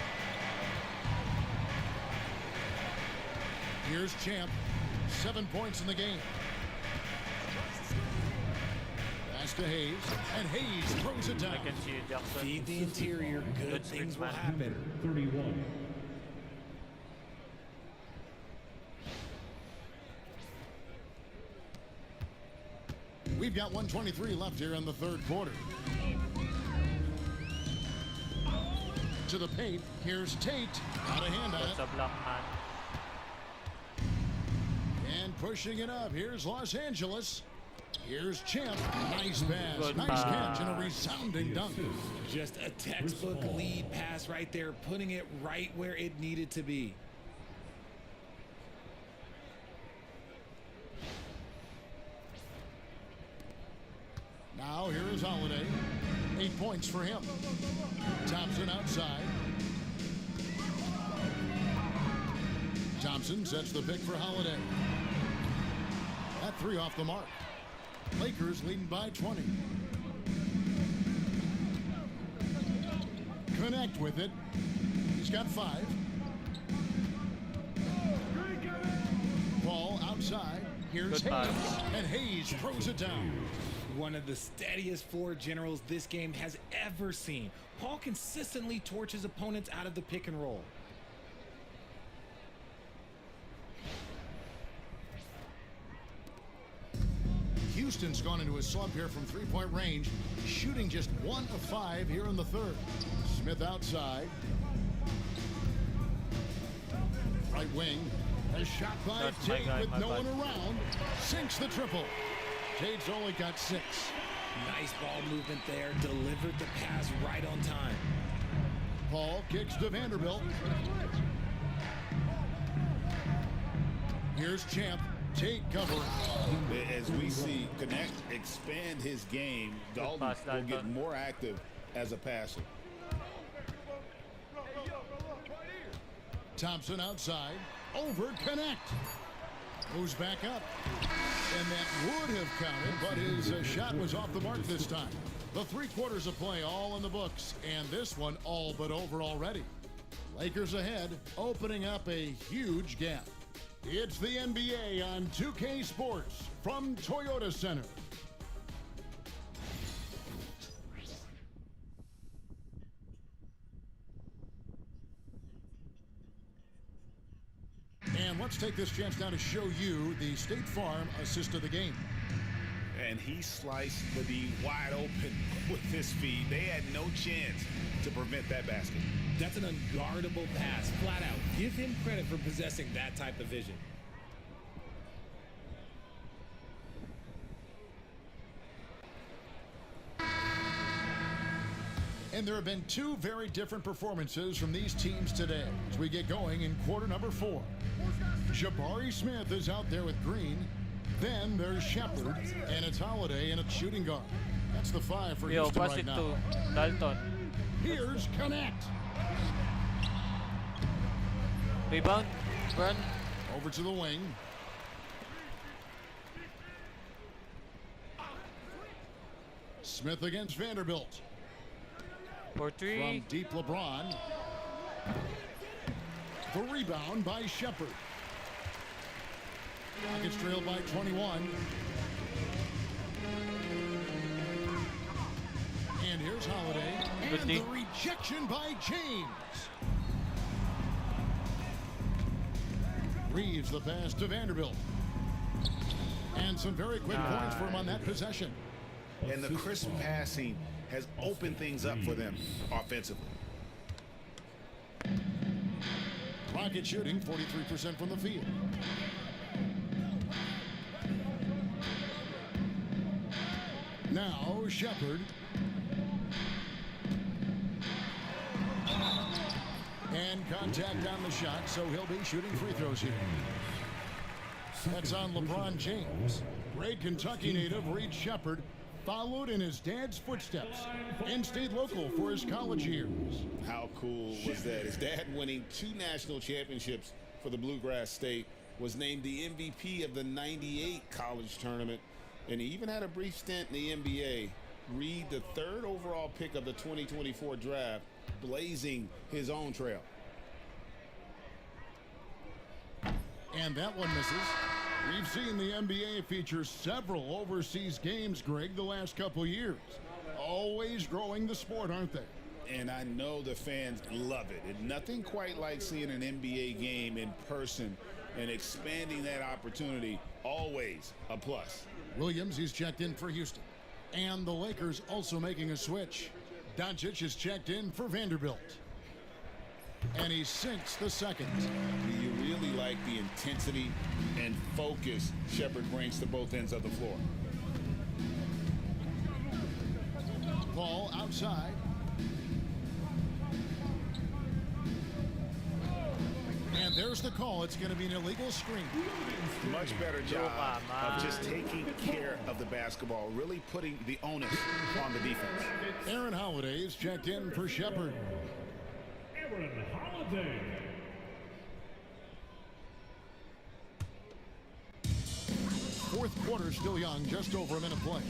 Speaker 2: Here's Champ. 7 points in the game. Pass to Hayes, and Hayes throws it down.
Speaker 4: I can see it, Jackson.
Speaker 5: Feed the interior, good things will happen.
Speaker 8: 31.
Speaker 2: We've got 1:23 left here in the third quarter. To the paint, here's Tate. Out of hand on
Speaker 4: That's
Speaker 2: it.
Speaker 4: a block, man.
Speaker 2: And pushing it up, here's Los Angeles. Here's Champ. Nice pass,
Speaker 4: Good
Speaker 2: nice catch, and a resounding dunk.
Speaker 5: Just a textbook lead pass right there, putting it right where it needed to be.
Speaker 2: Now here is Holiday. 8 points for him. Thompson outside. Thompson sets the pick for Holiday. That 3 off the mark. Lakers leading by 20. Connect with it. He's got 5. Paul outside. Here's
Speaker 4: Good
Speaker 2: Hayes.
Speaker 4: pass.
Speaker 2: And Hayes throws it down.
Speaker 5: One of the steadiest floor generals this game has ever seen. Paul consistently torches opponents out of the pick and roll.
Speaker 2: Houston's gone into a slump here from three-point range, shooting just 1 of 5 here in the third. Smith outside. Right wing. A shot by Tate with no one around. Sinks the triple. Tate's only got 6.
Speaker 5: Nice ball movement there. Delivered the pass right on time.
Speaker 2: Paul kicks to Vanderbilt. Here's Champ. Tate covering.
Speaker 3: As we see Connect expand his game, Dalton will get more active as a passer.
Speaker 2: Thompson outside. Over Connect. Moves back up. And that would have counted, but his shot was off the mark this time. The 3 quarters of play all in the books, and this one all but over already. Lakers ahead, opening up a huge gap. It's the NBA on 2K Sports from Toyota Center. And let's take this chance now to show you the State Farm assist of the game.
Speaker 3: And he sliced the D wide open with his feed. They had no chance to prevent that basket.
Speaker 5: That's an unguardable pass, flat out. Give him credit for possessing that type of vision.
Speaker 2: And there have been 2 very different performances from these teams today as we get going in quarter number 4. Jabari Smith is out there with Green. Then there's Shepard, and it's Holiday in a shooting guard. That's the 5 for Houston
Speaker 4: pass
Speaker 2: right
Speaker 4: it
Speaker 2: now.
Speaker 4: to Dalton.
Speaker 2: Here's Connect.
Speaker 4: Rebound. Run.
Speaker 2: Over to the wing. Smith against Vanderbilt.
Speaker 4: For 3.
Speaker 2: From deep LeBron. The rebound by Shepard. Rockets trailed by 21. And here's Holiday. And the rejection by James. Reeves the pass to Vanderbilt. And some very quick points for him on that possession.
Speaker 3: And the crisp passing has opened things up for them offensively.
Speaker 2: Rocket shooting 43% from the field. Now Shepard. And contact on the shot, so he'll be shooting free throws here. That's on LeBron James. Great Kentucky native Reed Shepard followed in his dad's footsteps and stayed local for his college years.
Speaker 3: How cool was that? His dad winning 2 national championships for the Bluegrass State, was named the MVP of the '98 college tournament, and he even had a brief stint in the NBA. Reed, the 3rd overall pick of the 2024 draft, blazing his own trail.
Speaker 2: And that one misses. We've seen the NBA feature several overseas games, Greg, the last couple years. Always growing the sport, aren't they?
Speaker 3: And I know the fans love it. And nothing quite like seeing an NBA game in person and expanding that opportunity. Always a plus.
Speaker 2: Williams is checked in for Houston. And the Lakers also making a switch. Doncic is checked in for Vanderbilt. And he sinks the second.
Speaker 3: You really like the intensity and focus Shepard brings to both ends of the floor.
Speaker 2: Ball outside. And there's the call. It's going to be an illegal screen.
Speaker 3: Much better job of just taking care of the basketball, really putting the onus on the defense.
Speaker 2: Aaron Holiday is checked in for Shepard.
Speaker 8: Aaron Holiday.
Speaker 2: Fourth quarter still young, just over a minute play.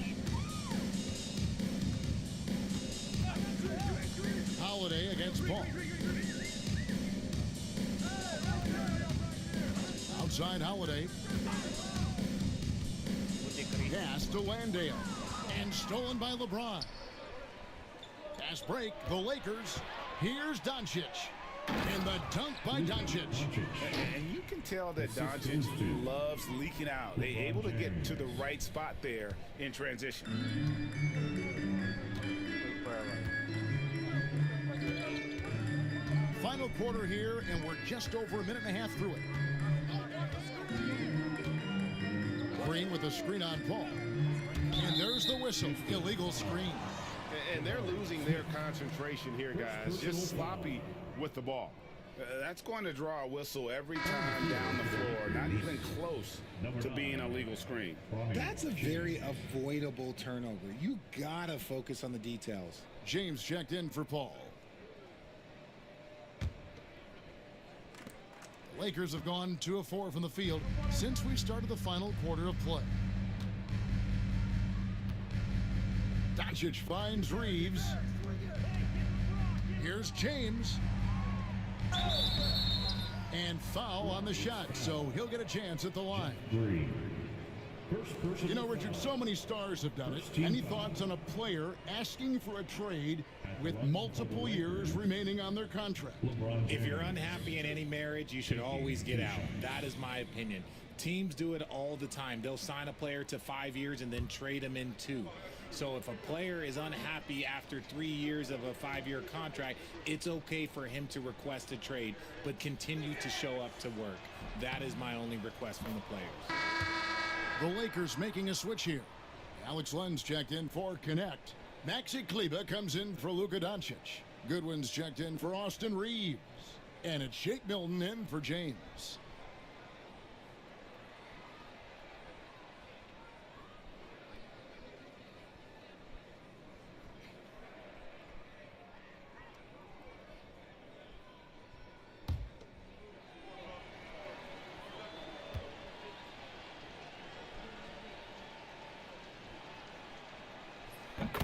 Speaker 2: Holiday against Paul. Outside Holiday. Pass to Landale. And stolen by LeBron. Fast break, the Lakers. Here's Doncic. And the dunk by Doncic.
Speaker 6: And you can tell that Doncic loves leaking out. They're able to get to the right spot there in transition.
Speaker 2: Final quarter here, and we're just over a minute and a half through it. Green with a screen on Paul. And there's the whistle. Illegal screen.
Speaker 6: And they're losing their concentration here, guys. Just sloppy with the ball. That's going to draw a whistle every time down the floor. Not even close to being a legal screen.
Speaker 5: That's a very avoidable turnover. You gotta focus on the details.
Speaker 2: James checked in for Paul. The Lakers have gone 2 of 4 from the field since we started the final quarter of play. Doncic finds Reeves. Here's James. And foul on the shot, so he'll get a chance at the line. You know, Richard, so many stars have done it. Any thoughts on a player asking for a trade with multiple years remaining on their contract?
Speaker 5: If you're unhappy in any marriage, you should always get out. That is my opinion. Teams do it all the time. They'll sign a player to 5 years and then trade him in 2. So if a player is unhappy after 3 years of a 5-year contract, it's okay for him to request a trade, but continue to show up to work. That is my only request from the players.
Speaker 2: The Lakers making a switch here. Alex Lenz checked in for Connect. Maxi Kleber comes in for Luka Doncic. Goodwin's checked in for Austin Reeves. And it's Shake Milton in for James.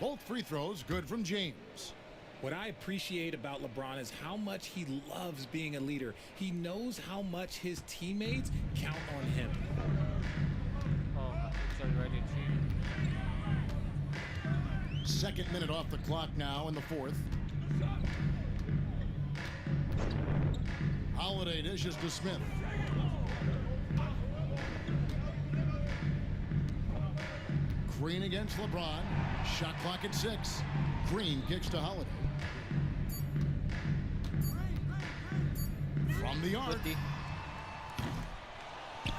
Speaker 2: Both free throws good from James.
Speaker 5: What I appreciate about LeBron is how much he loves being a leader. He knows how much his teammates count on him.
Speaker 4: Oh, it's already 3.
Speaker 2: Second minute off the clock now in the fourth. Holiday dishes to Smith. Green against LeBron. Shot clock at 6. Green kicks to Holiday. From the arc.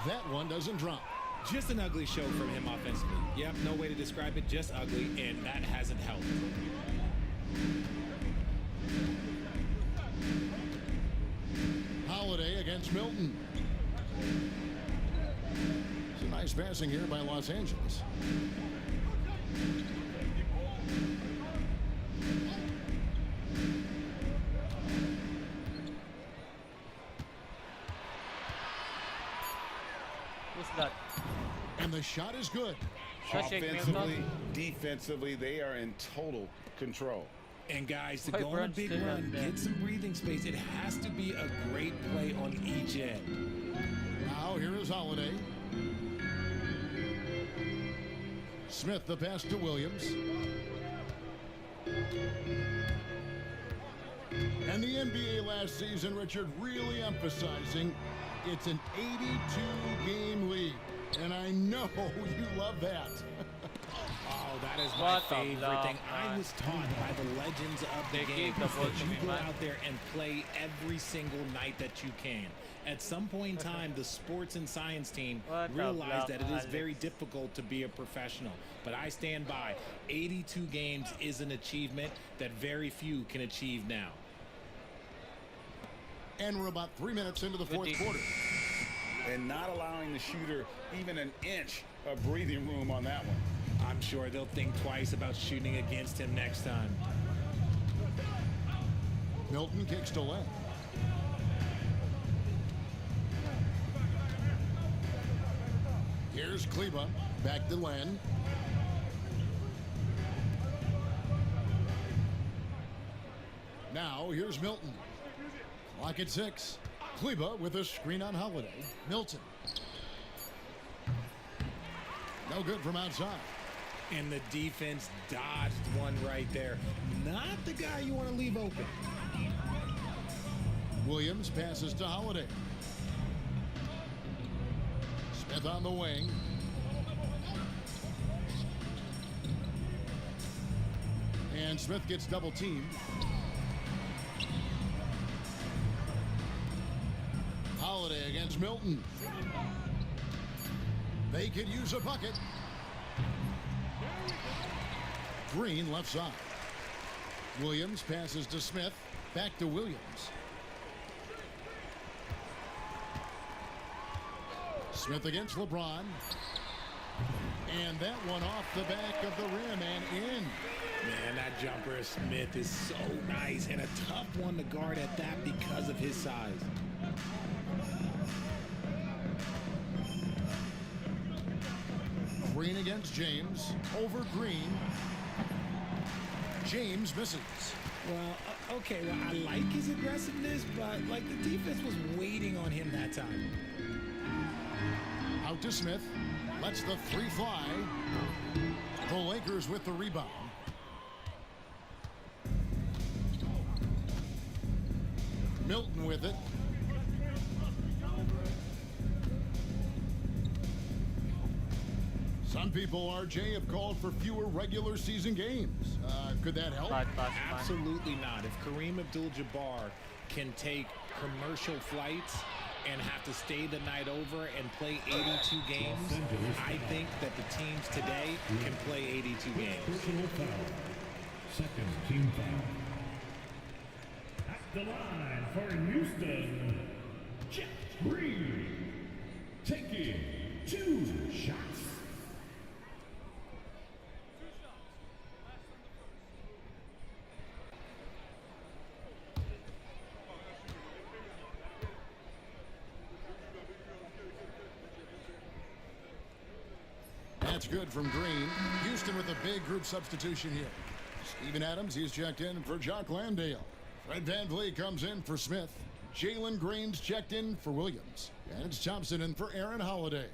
Speaker 2: That one doesn't drop.
Speaker 5: Just an ugly show from him offensively. Yep, no way to describe it, just ugly, and that hasn't helped.
Speaker 2: Holiday against Milton. It's a nice passing here by Los Angeles.
Speaker 4: Who's that?
Speaker 2: And the shot is good.
Speaker 6: Offensively, defensively, they are in total control.
Speaker 5: And guys, to go on a big run, get some breathing space. It has to be a great play on each end.
Speaker 2: Now here is Holiday. Smith the pass to Williams. And the NBA last season, Richard, really emphasizing it's an 82-game league. And I know you love that.
Speaker 5: Oh, that is my favorite thing. I was taught by the legends of the game that you go out there and play every single night that you can. At some point in time, the sports and science team realized that it is very difficult to be a professional. But I stand by. 82 games is an achievement that very few can achieve now.
Speaker 2: And we're about 3 minutes into the fourth quarter.
Speaker 6: And not allowing the shooter even an inch of breathing room on that one.
Speaker 5: I'm sure they'll think twice about shooting against him next time.
Speaker 2: Milton kicks to Len. Here's Kleber. Back to Len. Now here's Milton. Clock at 6. Kleber with a screen on Holiday. Milton. No good from outside.
Speaker 5: And the defense dodged one right there. Not the guy you want to leave open.
Speaker 2: Williams passes to Holiday. Smith on the wing. And Smith gets double teamed. Holiday against Milton. They could use a bucket. Green left side. Williams passes to Smith. Back to Williams. Smith against LeBron. And that one off the back of the rim and in.
Speaker 5: Man, that jumper of Smith is so nice and a tough one to guard at that because of his size.
Speaker 2: Green against James. Over Green. James misses.
Speaker 5: Well, okay, well, I like his aggressiveness, but like the defense was waiting on him that time.
Speaker 2: Out to Smith. Lets the three fly. The Lakers with the rebound. Milton with it. Some people, RJ, have called for fewer regular season games. Could that help?
Speaker 5: Absolutely not. If Kareem Abdul-Jabbar can take commercial flights and have to stay the night over and play 82 games, I think that the teams today can play 82 games.
Speaker 8: Personal foul. Second team foul. At the line for Houston, Jeff Green, taking 2 shots.
Speaker 2: That's good from Green. Houston with a big group substitution here. Steven Adams, he's checked in for Jock Landale. Fred VanVleet comes in for Smith. Jalen Green's checked in for Williams. And it's Thompson in for Aaron Holiday.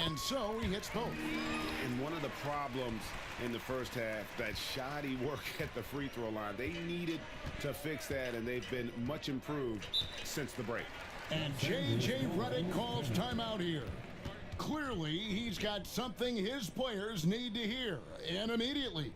Speaker 2: And so he hits both.
Speaker 13: And one of the problems in the first half, that shoddy work at the free throw line. They needed to fix that, and they've been much improved since the break.
Speaker 2: And J.J. Redick calls timeout here. Clearly, he's got something his players need to hear, and immediately.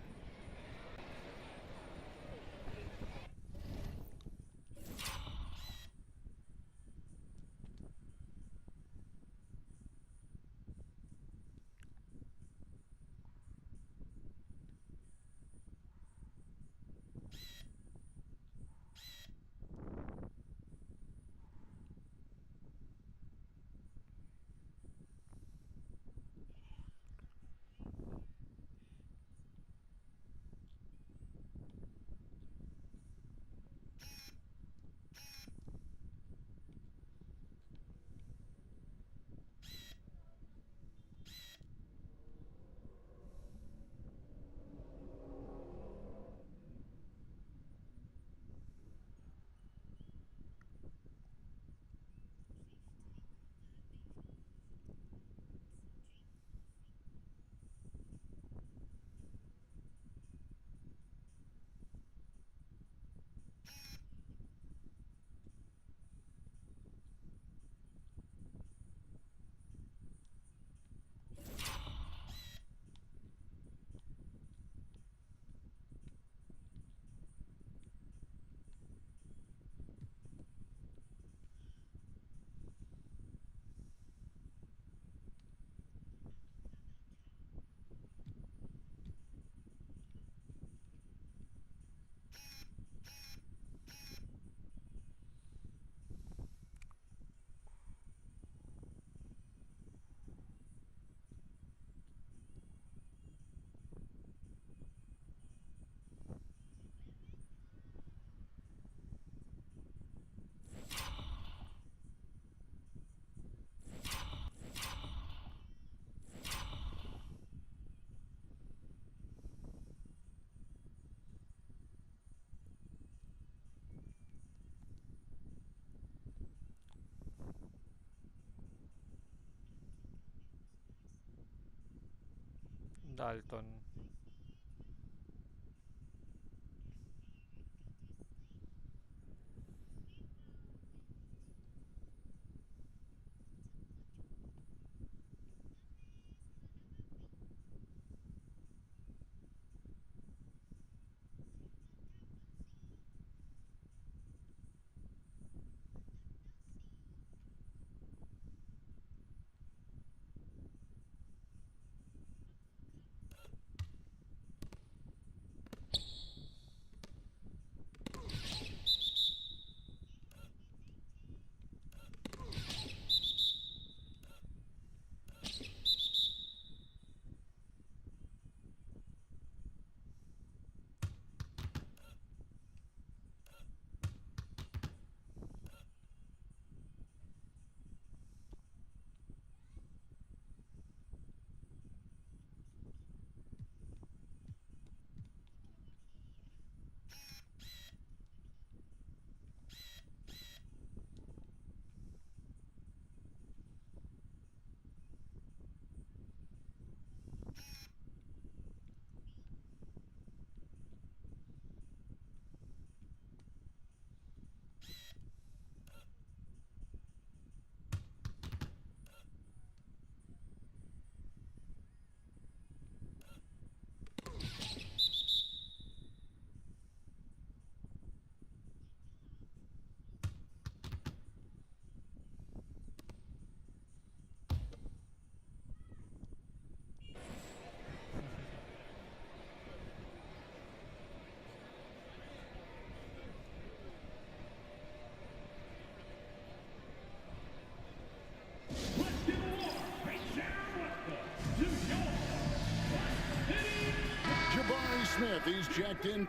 Speaker 4: Dalton.
Speaker 2: Smith, he's checked in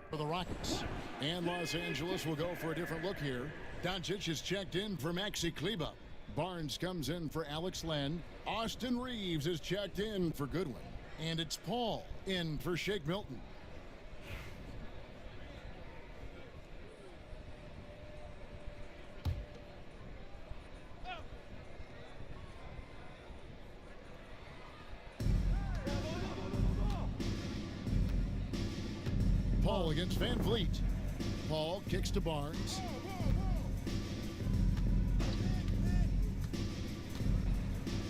Speaker 2: for the Rockets. And Los Angeles will go for a different look here. Doncic is checked in for Maxi Kleber. Barnes comes in for Alex Len. Austin Reeves is checked in for Goodwin. And it's Paul in for Shake Milton. Paul against Van Vliet. Paul kicks to Barnes.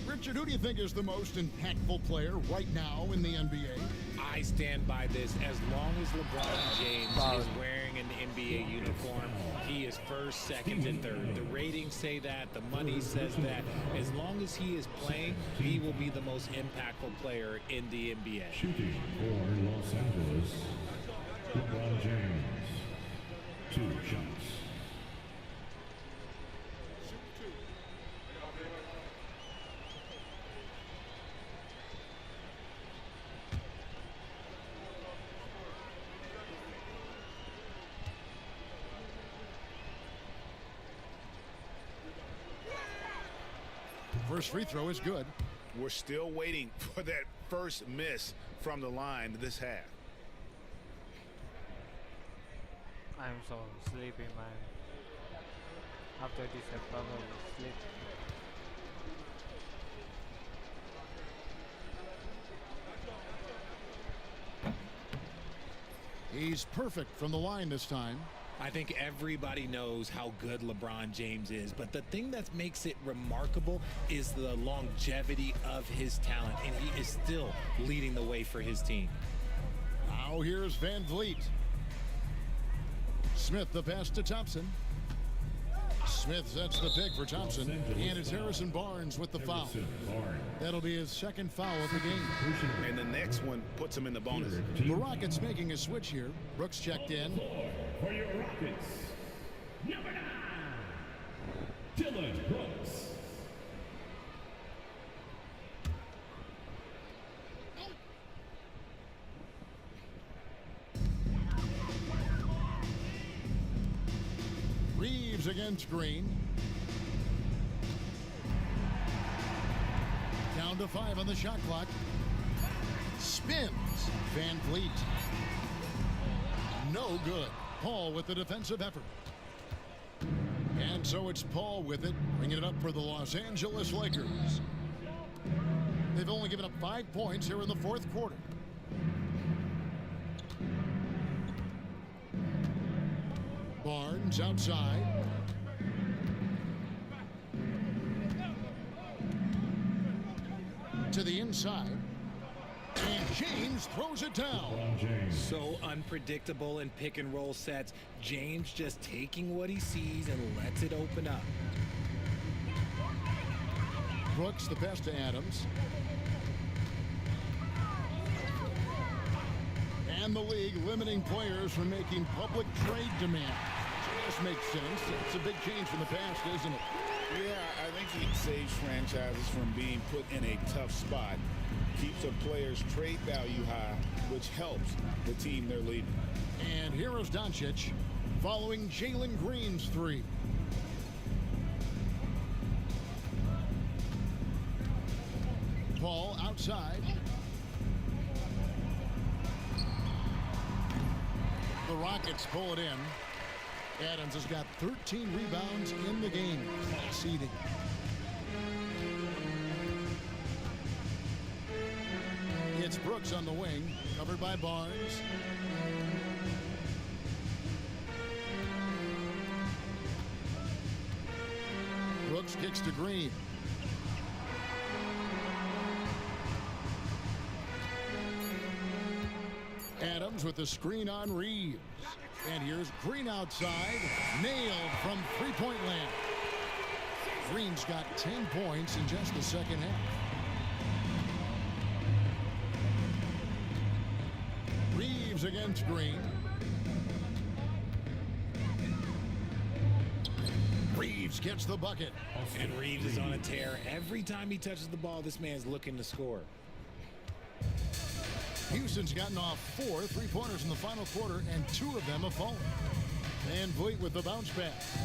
Speaker 2: Richard, who do you think is the most impactful player right now in the NBA?
Speaker 5: I stand by this. As long as LeBron James is wearing an NBA uniform, he is first, second, and third. The ratings say that. The money says that. As long as he is playing, he will be the most impactful player in the NBA.
Speaker 8: Shooting for Los Angeles, LeBron James. 2 shots.
Speaker 2: First free throw is good.
Speaker 3: We're still waiting for that first miss from the line this half.
Speaker 4: I'm so sleepy, man. After this, I probably sleep.
Speaker 2: He's perfect from the line this time.
Speaker 5: I think everybody knows how good LeBron James is, but the thing that makes it remarkable is the longevity of his talent, and he is still leading the way for his team.
Speaker 2: Now here's Van Vliet. Smith the pass to Thompson. Smith sets the pick for Thompson, and it's Harrison Barnes with the foul. That'll be his second foul of the game.
Speaker 3: And the next one puts him in the bonus.
Speaker 2: The Rockets making a switch here. Brooks checked in.
Speaker 8: For your Rockets, number 9, Dylan Brooks.
Speaker 2: Reeves against Green. Down to 5 on the shot clock. Spins. Van Vliet. No good. Paul with the defensive effort. And so it's Paul with it, bringing it up for the Los Angeles Lakers. They've only given up 5 points here in the fourth quarter. Barnes outside. To the inside. And James throws it down.
Speaker 5: So unpredictable in pick and roll sets. James just taking what he sees and lets it open up.
Speaker 2: Brooks the pass to Adams. And the league limiting players from making public trade demands. This makes sense. It's a big change from the past, isn't it?
Speaker 3: Yeah, I think it saves franchises from being put in a tough spot. Keeps a player's trade value high, which helps the team they're leading.
Speaker 2: And here is Doncic following Jalen Green's three. Paul outside. The Rockets pull it in. Adams has got 13 rebounds in the game. Class eating. It's Brooks on the wing, covered by Barnes. Brooks kicks to Green. Adams with the screen on Reeves. And here's Green outside. Nailed from three-point land. Green's got 10 points in just the second half. Reeves against Green. Reeves gets the bucket.
Speaker 5: And Reeves is on a tear. Every time he touches the ball, this man's looking to score.
Speaker 2: Houston's gotten off 4 3-pointers in the final quarter, and 2 of them have fallen. Van Vliet with the bounce pass.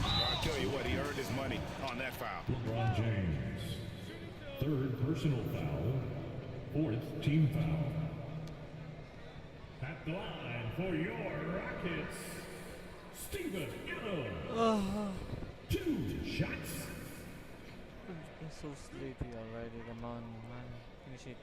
Speaker 13: I'll tell you what, he earned his money on that foul.
Speaker 8: LeBron James. Third personal foul. Fourth team foul. At the line for your Rockets, Steven Adams. 2 shots.
Speaker 4: I'm so sleepy already. Come on, man. Finish it.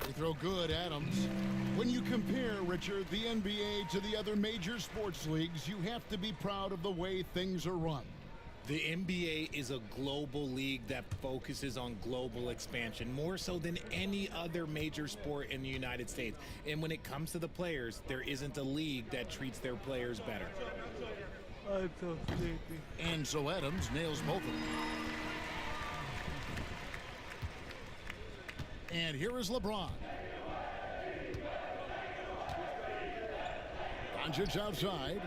Speaker 2: They throw good, Adams. When you compare, Richard, the NBA to the other major sports leagues, you have to be proud of the way things are run.
Speaker 5: The NBA is a global league that focuses on global expansion, more so than any other major sport in the United States. And when it comes to the players, there isn't a league that treats their players better.
Speaker 4: I'm so sleepy.
Speaker 2: And so Adams nails both of them. And here is LeBron. Doncic outside.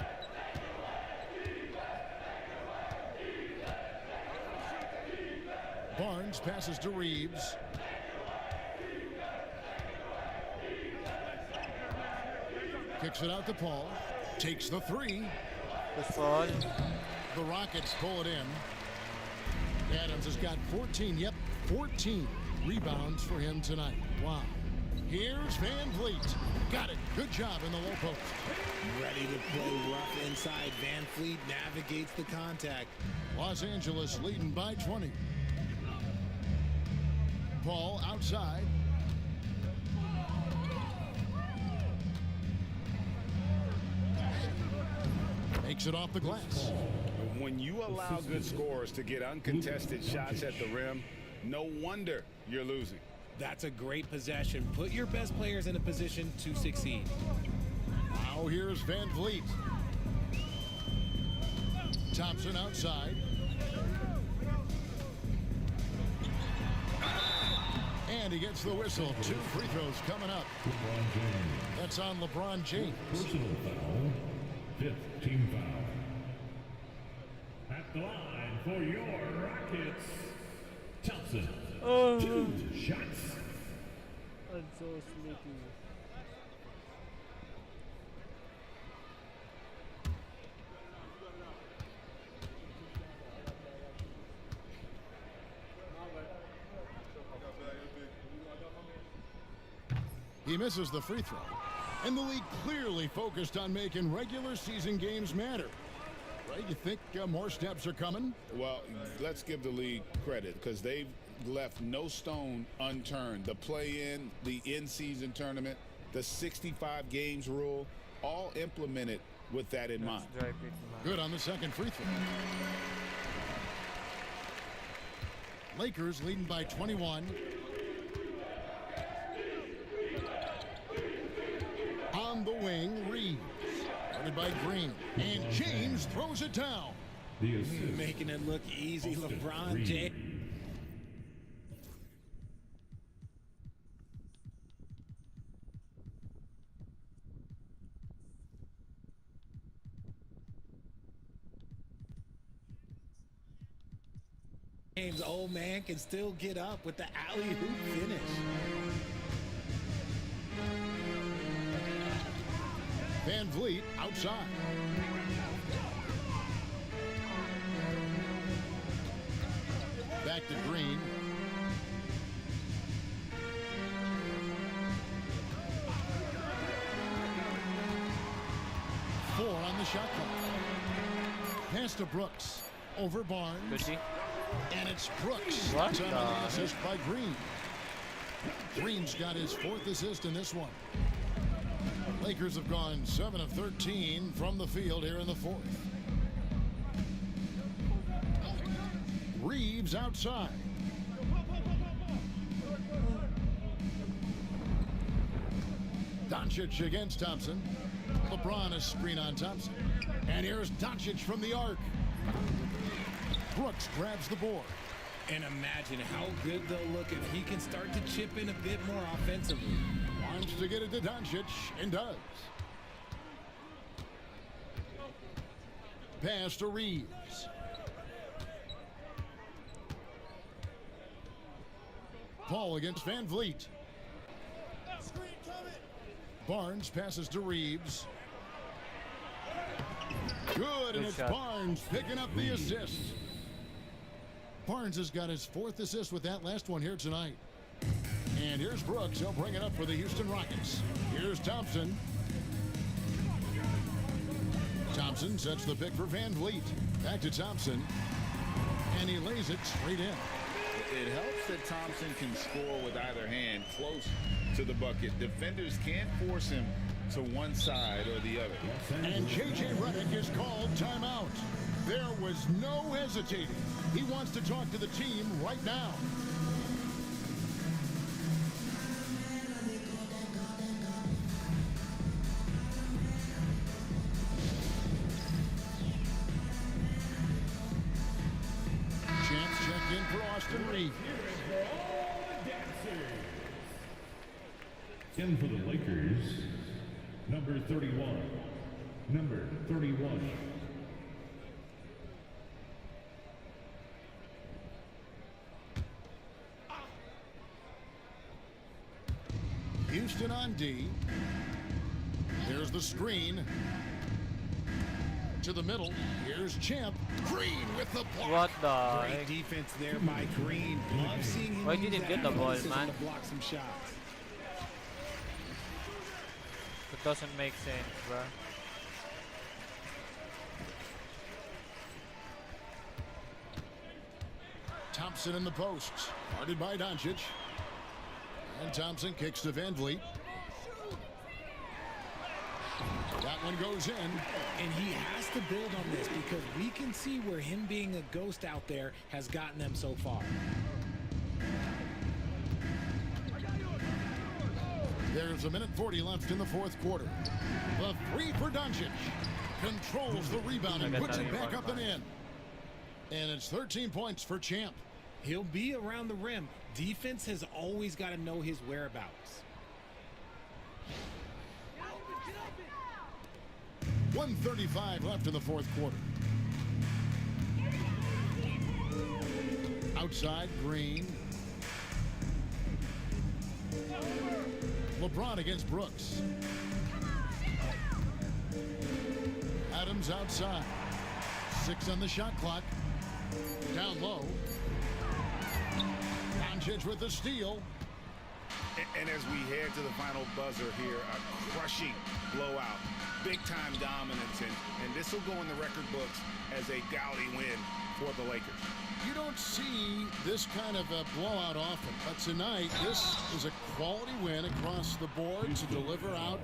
Speaker 2: Barnes passes to Reeves. Kicks it out to Paul. Takes the three. The Rockets pull it in. Adams has got 14. Yep, 14 rebounds for him tonight. Wow. Here's Van Vliet. Got it. Good job in the low post.
Speaker 5: Ready to play rough inside. Van Vliet navigates the contact.
Speaker 2: Los Angeles leading by 20. Paul outside. Makes it off the glass.
Speaker 13: When you allow good scorers to get uncontested shots at the rim, no wonder you're losing.
Speaker 5: That's a great possession. Put your best players in a position to succeed.
Speaker 2: Now here's Van Vliet. Thompson outside. And he gets the whistle. 2 free throws coming up. That's on LeBron James.
Speaker 8: Personal foul. 5th team foul. At the line for your Rockets, Thompson. 2 shots.
Speaker 4: I'm so sleepy.
Speaker 2: He misses the free throw. And the league clearly focused on making regular season games matter. Right? You think more steps are coming?
Speaker 3: Well, let's give the league credit because they've left no stone unturned. The play-in, the in-season tournament, the 65 games rule, all implemented with that in mind.
Speaker 2: Good on the second free throw. Lakers leading by 21. On the wing, Reeves. Guarded by Green. And James throws it down.
Speaker 5: Making it look easy, LeBron James. James, old man, can still get up with the alley-oop finish.
Speaker 2: Van Vliet outside. Back to Green. Four on the shot clock. Pass to Brooks. Over Barnes. And it's Brooks. That's on the assist by Green. Green's got his fourth assist in this one. Lakers have gone 7 of 13 from the field here in the fourth. Reeves outside. Doncic against Thompson. LeBron a screen on Thompson. And here's Doncic from the arc. Brooks grabs the board.
Speaker 5: And imagine how good they'll look if he can start to chip in a bit more offensively.
Speaker 2: Wants to get it to Doncic and does. Pass to Reeves. Paul against Van Vliet. Barnes passes to Reeves. Good, and it's Barnes picking up the assist. Barnes has got his fourth assist with that last one here tonight. And here's Brooks. He'll bring it up for the Houston Rockets. Here's Thompson. Thompson sets the pick for Van Vliet. Back to Thompson. And he lays it straight in.
Speaker 3: It helps that Thompson can score with either hand close to the bucket. Defenders can't force him to one side or the other.
Speaker 2: And J.J. Redick is called timeout. There was no hesitating. He wants to talk to the team right now. Champs checked in for Austin Reeves.
Speaker 8: In for the Lakers, number 31. Number 31.
Speaker 2: Houston on D. There's the screen. To the middle. Here's Champ. Green with the block.
Speaker 4: What the
Speaker 5: Great
Speaker 4: heck?
Speaker 5: defense there by Green. Love seeing him.
Speaker 4: Why didn't get the ball, man?
Speaker 5: To block some shots.
Speaker 4: It doesn't make sense, bro.
Speaker 2: Thompson in the post. Guarded by Doncic. And Thompson kicks to Van Vliet. That one goes in.
Speaker 5: And he has to build on this because we can see where him being a ghost out there has gotten them so far.
Speaker 2: There's a minute 40 left in the fourth quarter. The three for Doncic. Controls the rebound and puts it back up and in. And it's 13 points for Champ.
Speaker 5: He'll be around the rim. Defense has always got to know his whereabouts.
Speaker 2: 1:35 left in the fourth quarter. Outside, Green. LeBron against Brooks. Adams outside. 6 on the shot clock. Down low. Doncic with the steal.
Speaker 3: And as we head to the final buzzer here, a crushing blowout, big-time dominance, and this will go in the record books as a gaudy win for the Lakers.
Speaker 2: You don't see this kind of a blowout often, but tonight this is a quality win across the board to deliver out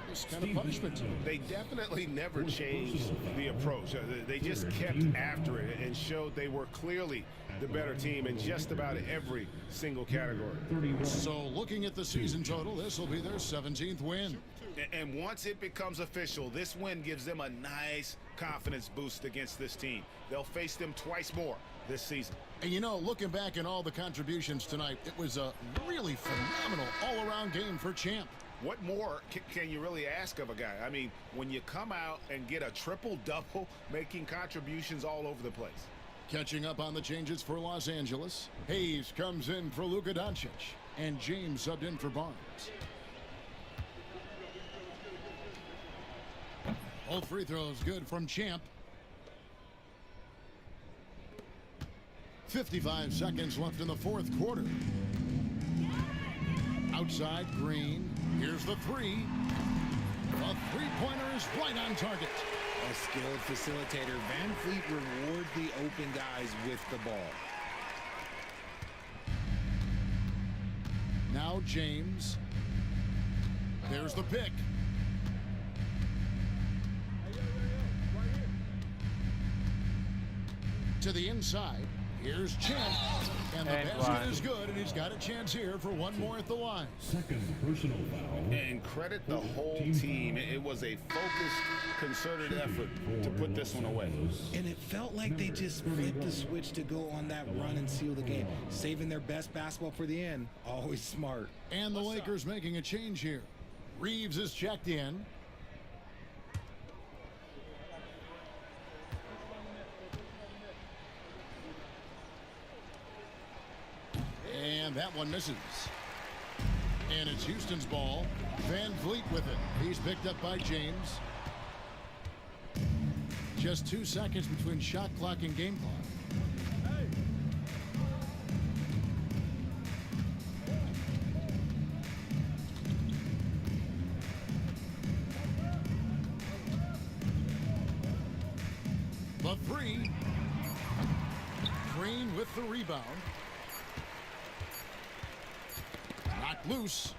Speaker 2: this kind of punishment.
Speaker 13: They definitely never changed the approach. They just kept after it and showed they were clearly the better team in just about every single category.
Speaker 2: So looking at the season total, this will be their 17th win.
Speaker 3: And once it becomes official, this win gives them a nice confidence boost against this team. They'll face them twice more this season.
Speaker 2: And you know, looking back at all the contributions tonight, it was a really phenomenal all-around game for Champ.
Speaker 3: What more can you really ask of a guy? I mean, when you come out and get a triple-double, making contributions all over the place.
Speaker 2: Catching up on the changes for Los Angeles, Hayes comes in for Luka Doncic, and James subbed in for Barnes. Both free throws good from Champ. 55 seconds left in the fourth quarter. Outside, Green. Here's the three. The three-pointer is right on target.
Speaker 5: A skilled facilitator, Van Fleet reward the open guys with the ball.
Speaker 2: Now James. There's the pick. To the inside. Here's Champ. And the basket is good, and he's got a chance here for one more at the line.
Speaker 8: Second personal foul.
Speaker 3: And credit the whole team. It was a focused, concerted effort to put this one away.
Speaker 5: And it felt like they just flipped the switch to go on that run and seal the game. Saving their best basketball for the end. Always smart.
Speaker 2: And the Lakers making a change here. Reeves is checked in. And that one misses. And it's Houston's ball. Van Vliet with it. He's picked up by James. Just 2 seconds between shot clock and game clock. The three. Green with the rebound. Knocked loose.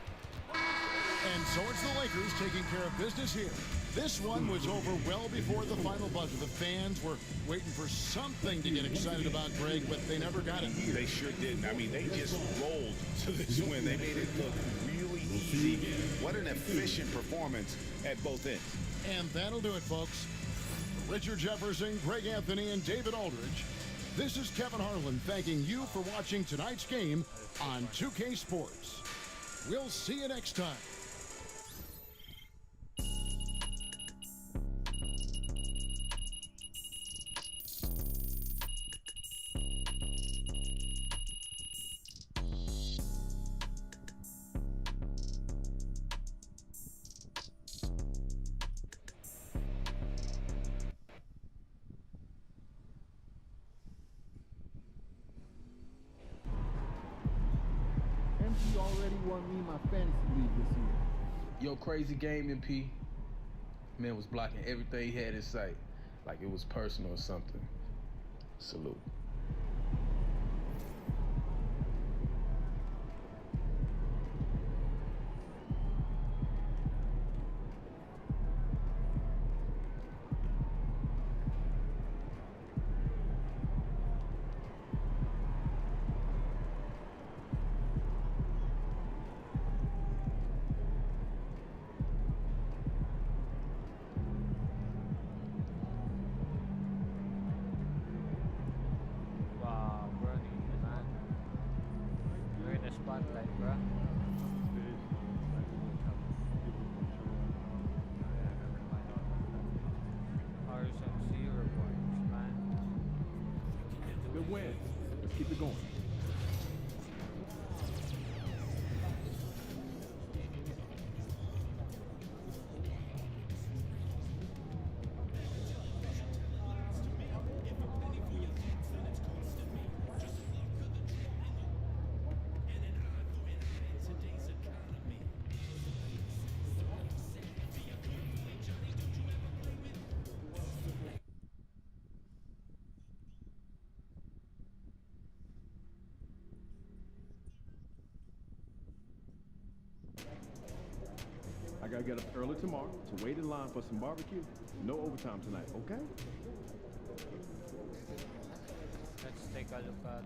Speaker 2: And so it's the Lakers taking care of business here. This one was over well before the final buzzer. The fans were waiting for something to get excited about, Greg, but they never got it.
Speaker 3: They sure didn't. I mean, they just rolled to this win. They made it look really easy. What an efficient performance at both ends.
Speaker 2: And that'll do it, folks. Richard Jefferson, Greg Anthony, and David Aldridge. This is Kevin Harlan thanking you for watching tonight's game on 2K Sports. We'll see you next time.
Speaker 1: MP already won me my fantasy league this year.
Speaker 14: Yo, crazy game, MP. Man was blocking everything he had in sight, like it was personal or something. Salute.
Speaker 15: I gotta get up early tomorrow to wait in line for some barbecue. No overtime tonight, okay?
Speaker 4: Let's take a look at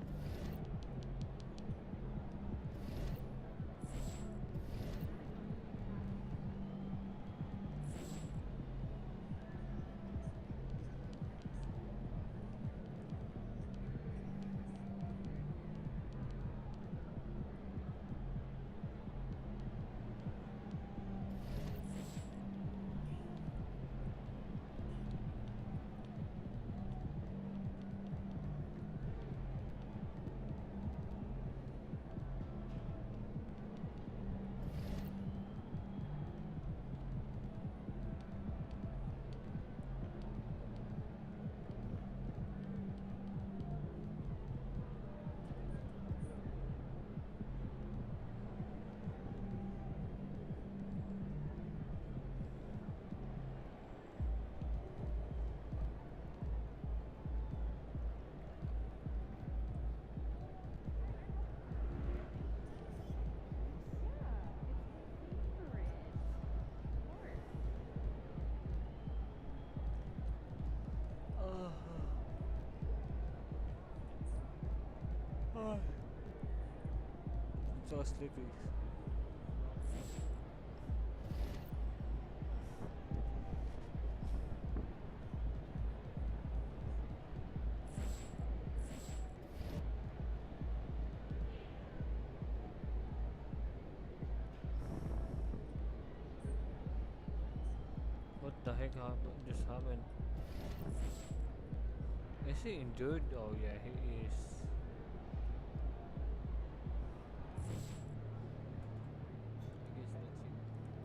Speaker 4: so sleepy. What the heck just happened? Is he injured? Oh yeah, he is.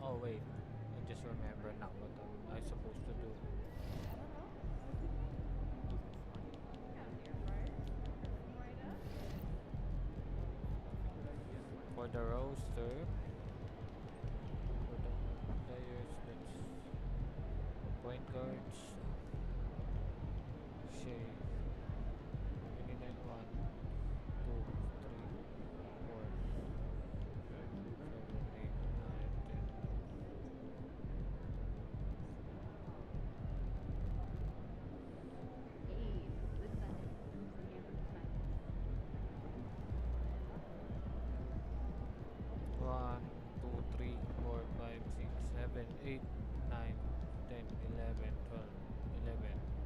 Speaker 4: Oh wait, I just remember now what I'm supposed to do. For the roster, for the players, that's point guards. Shave. We need that 1, 2, 3, 4, 7, 8, 9, 10. One, two, three, four, five, 6, 7, 8, 9, 10, 11, 12, 11.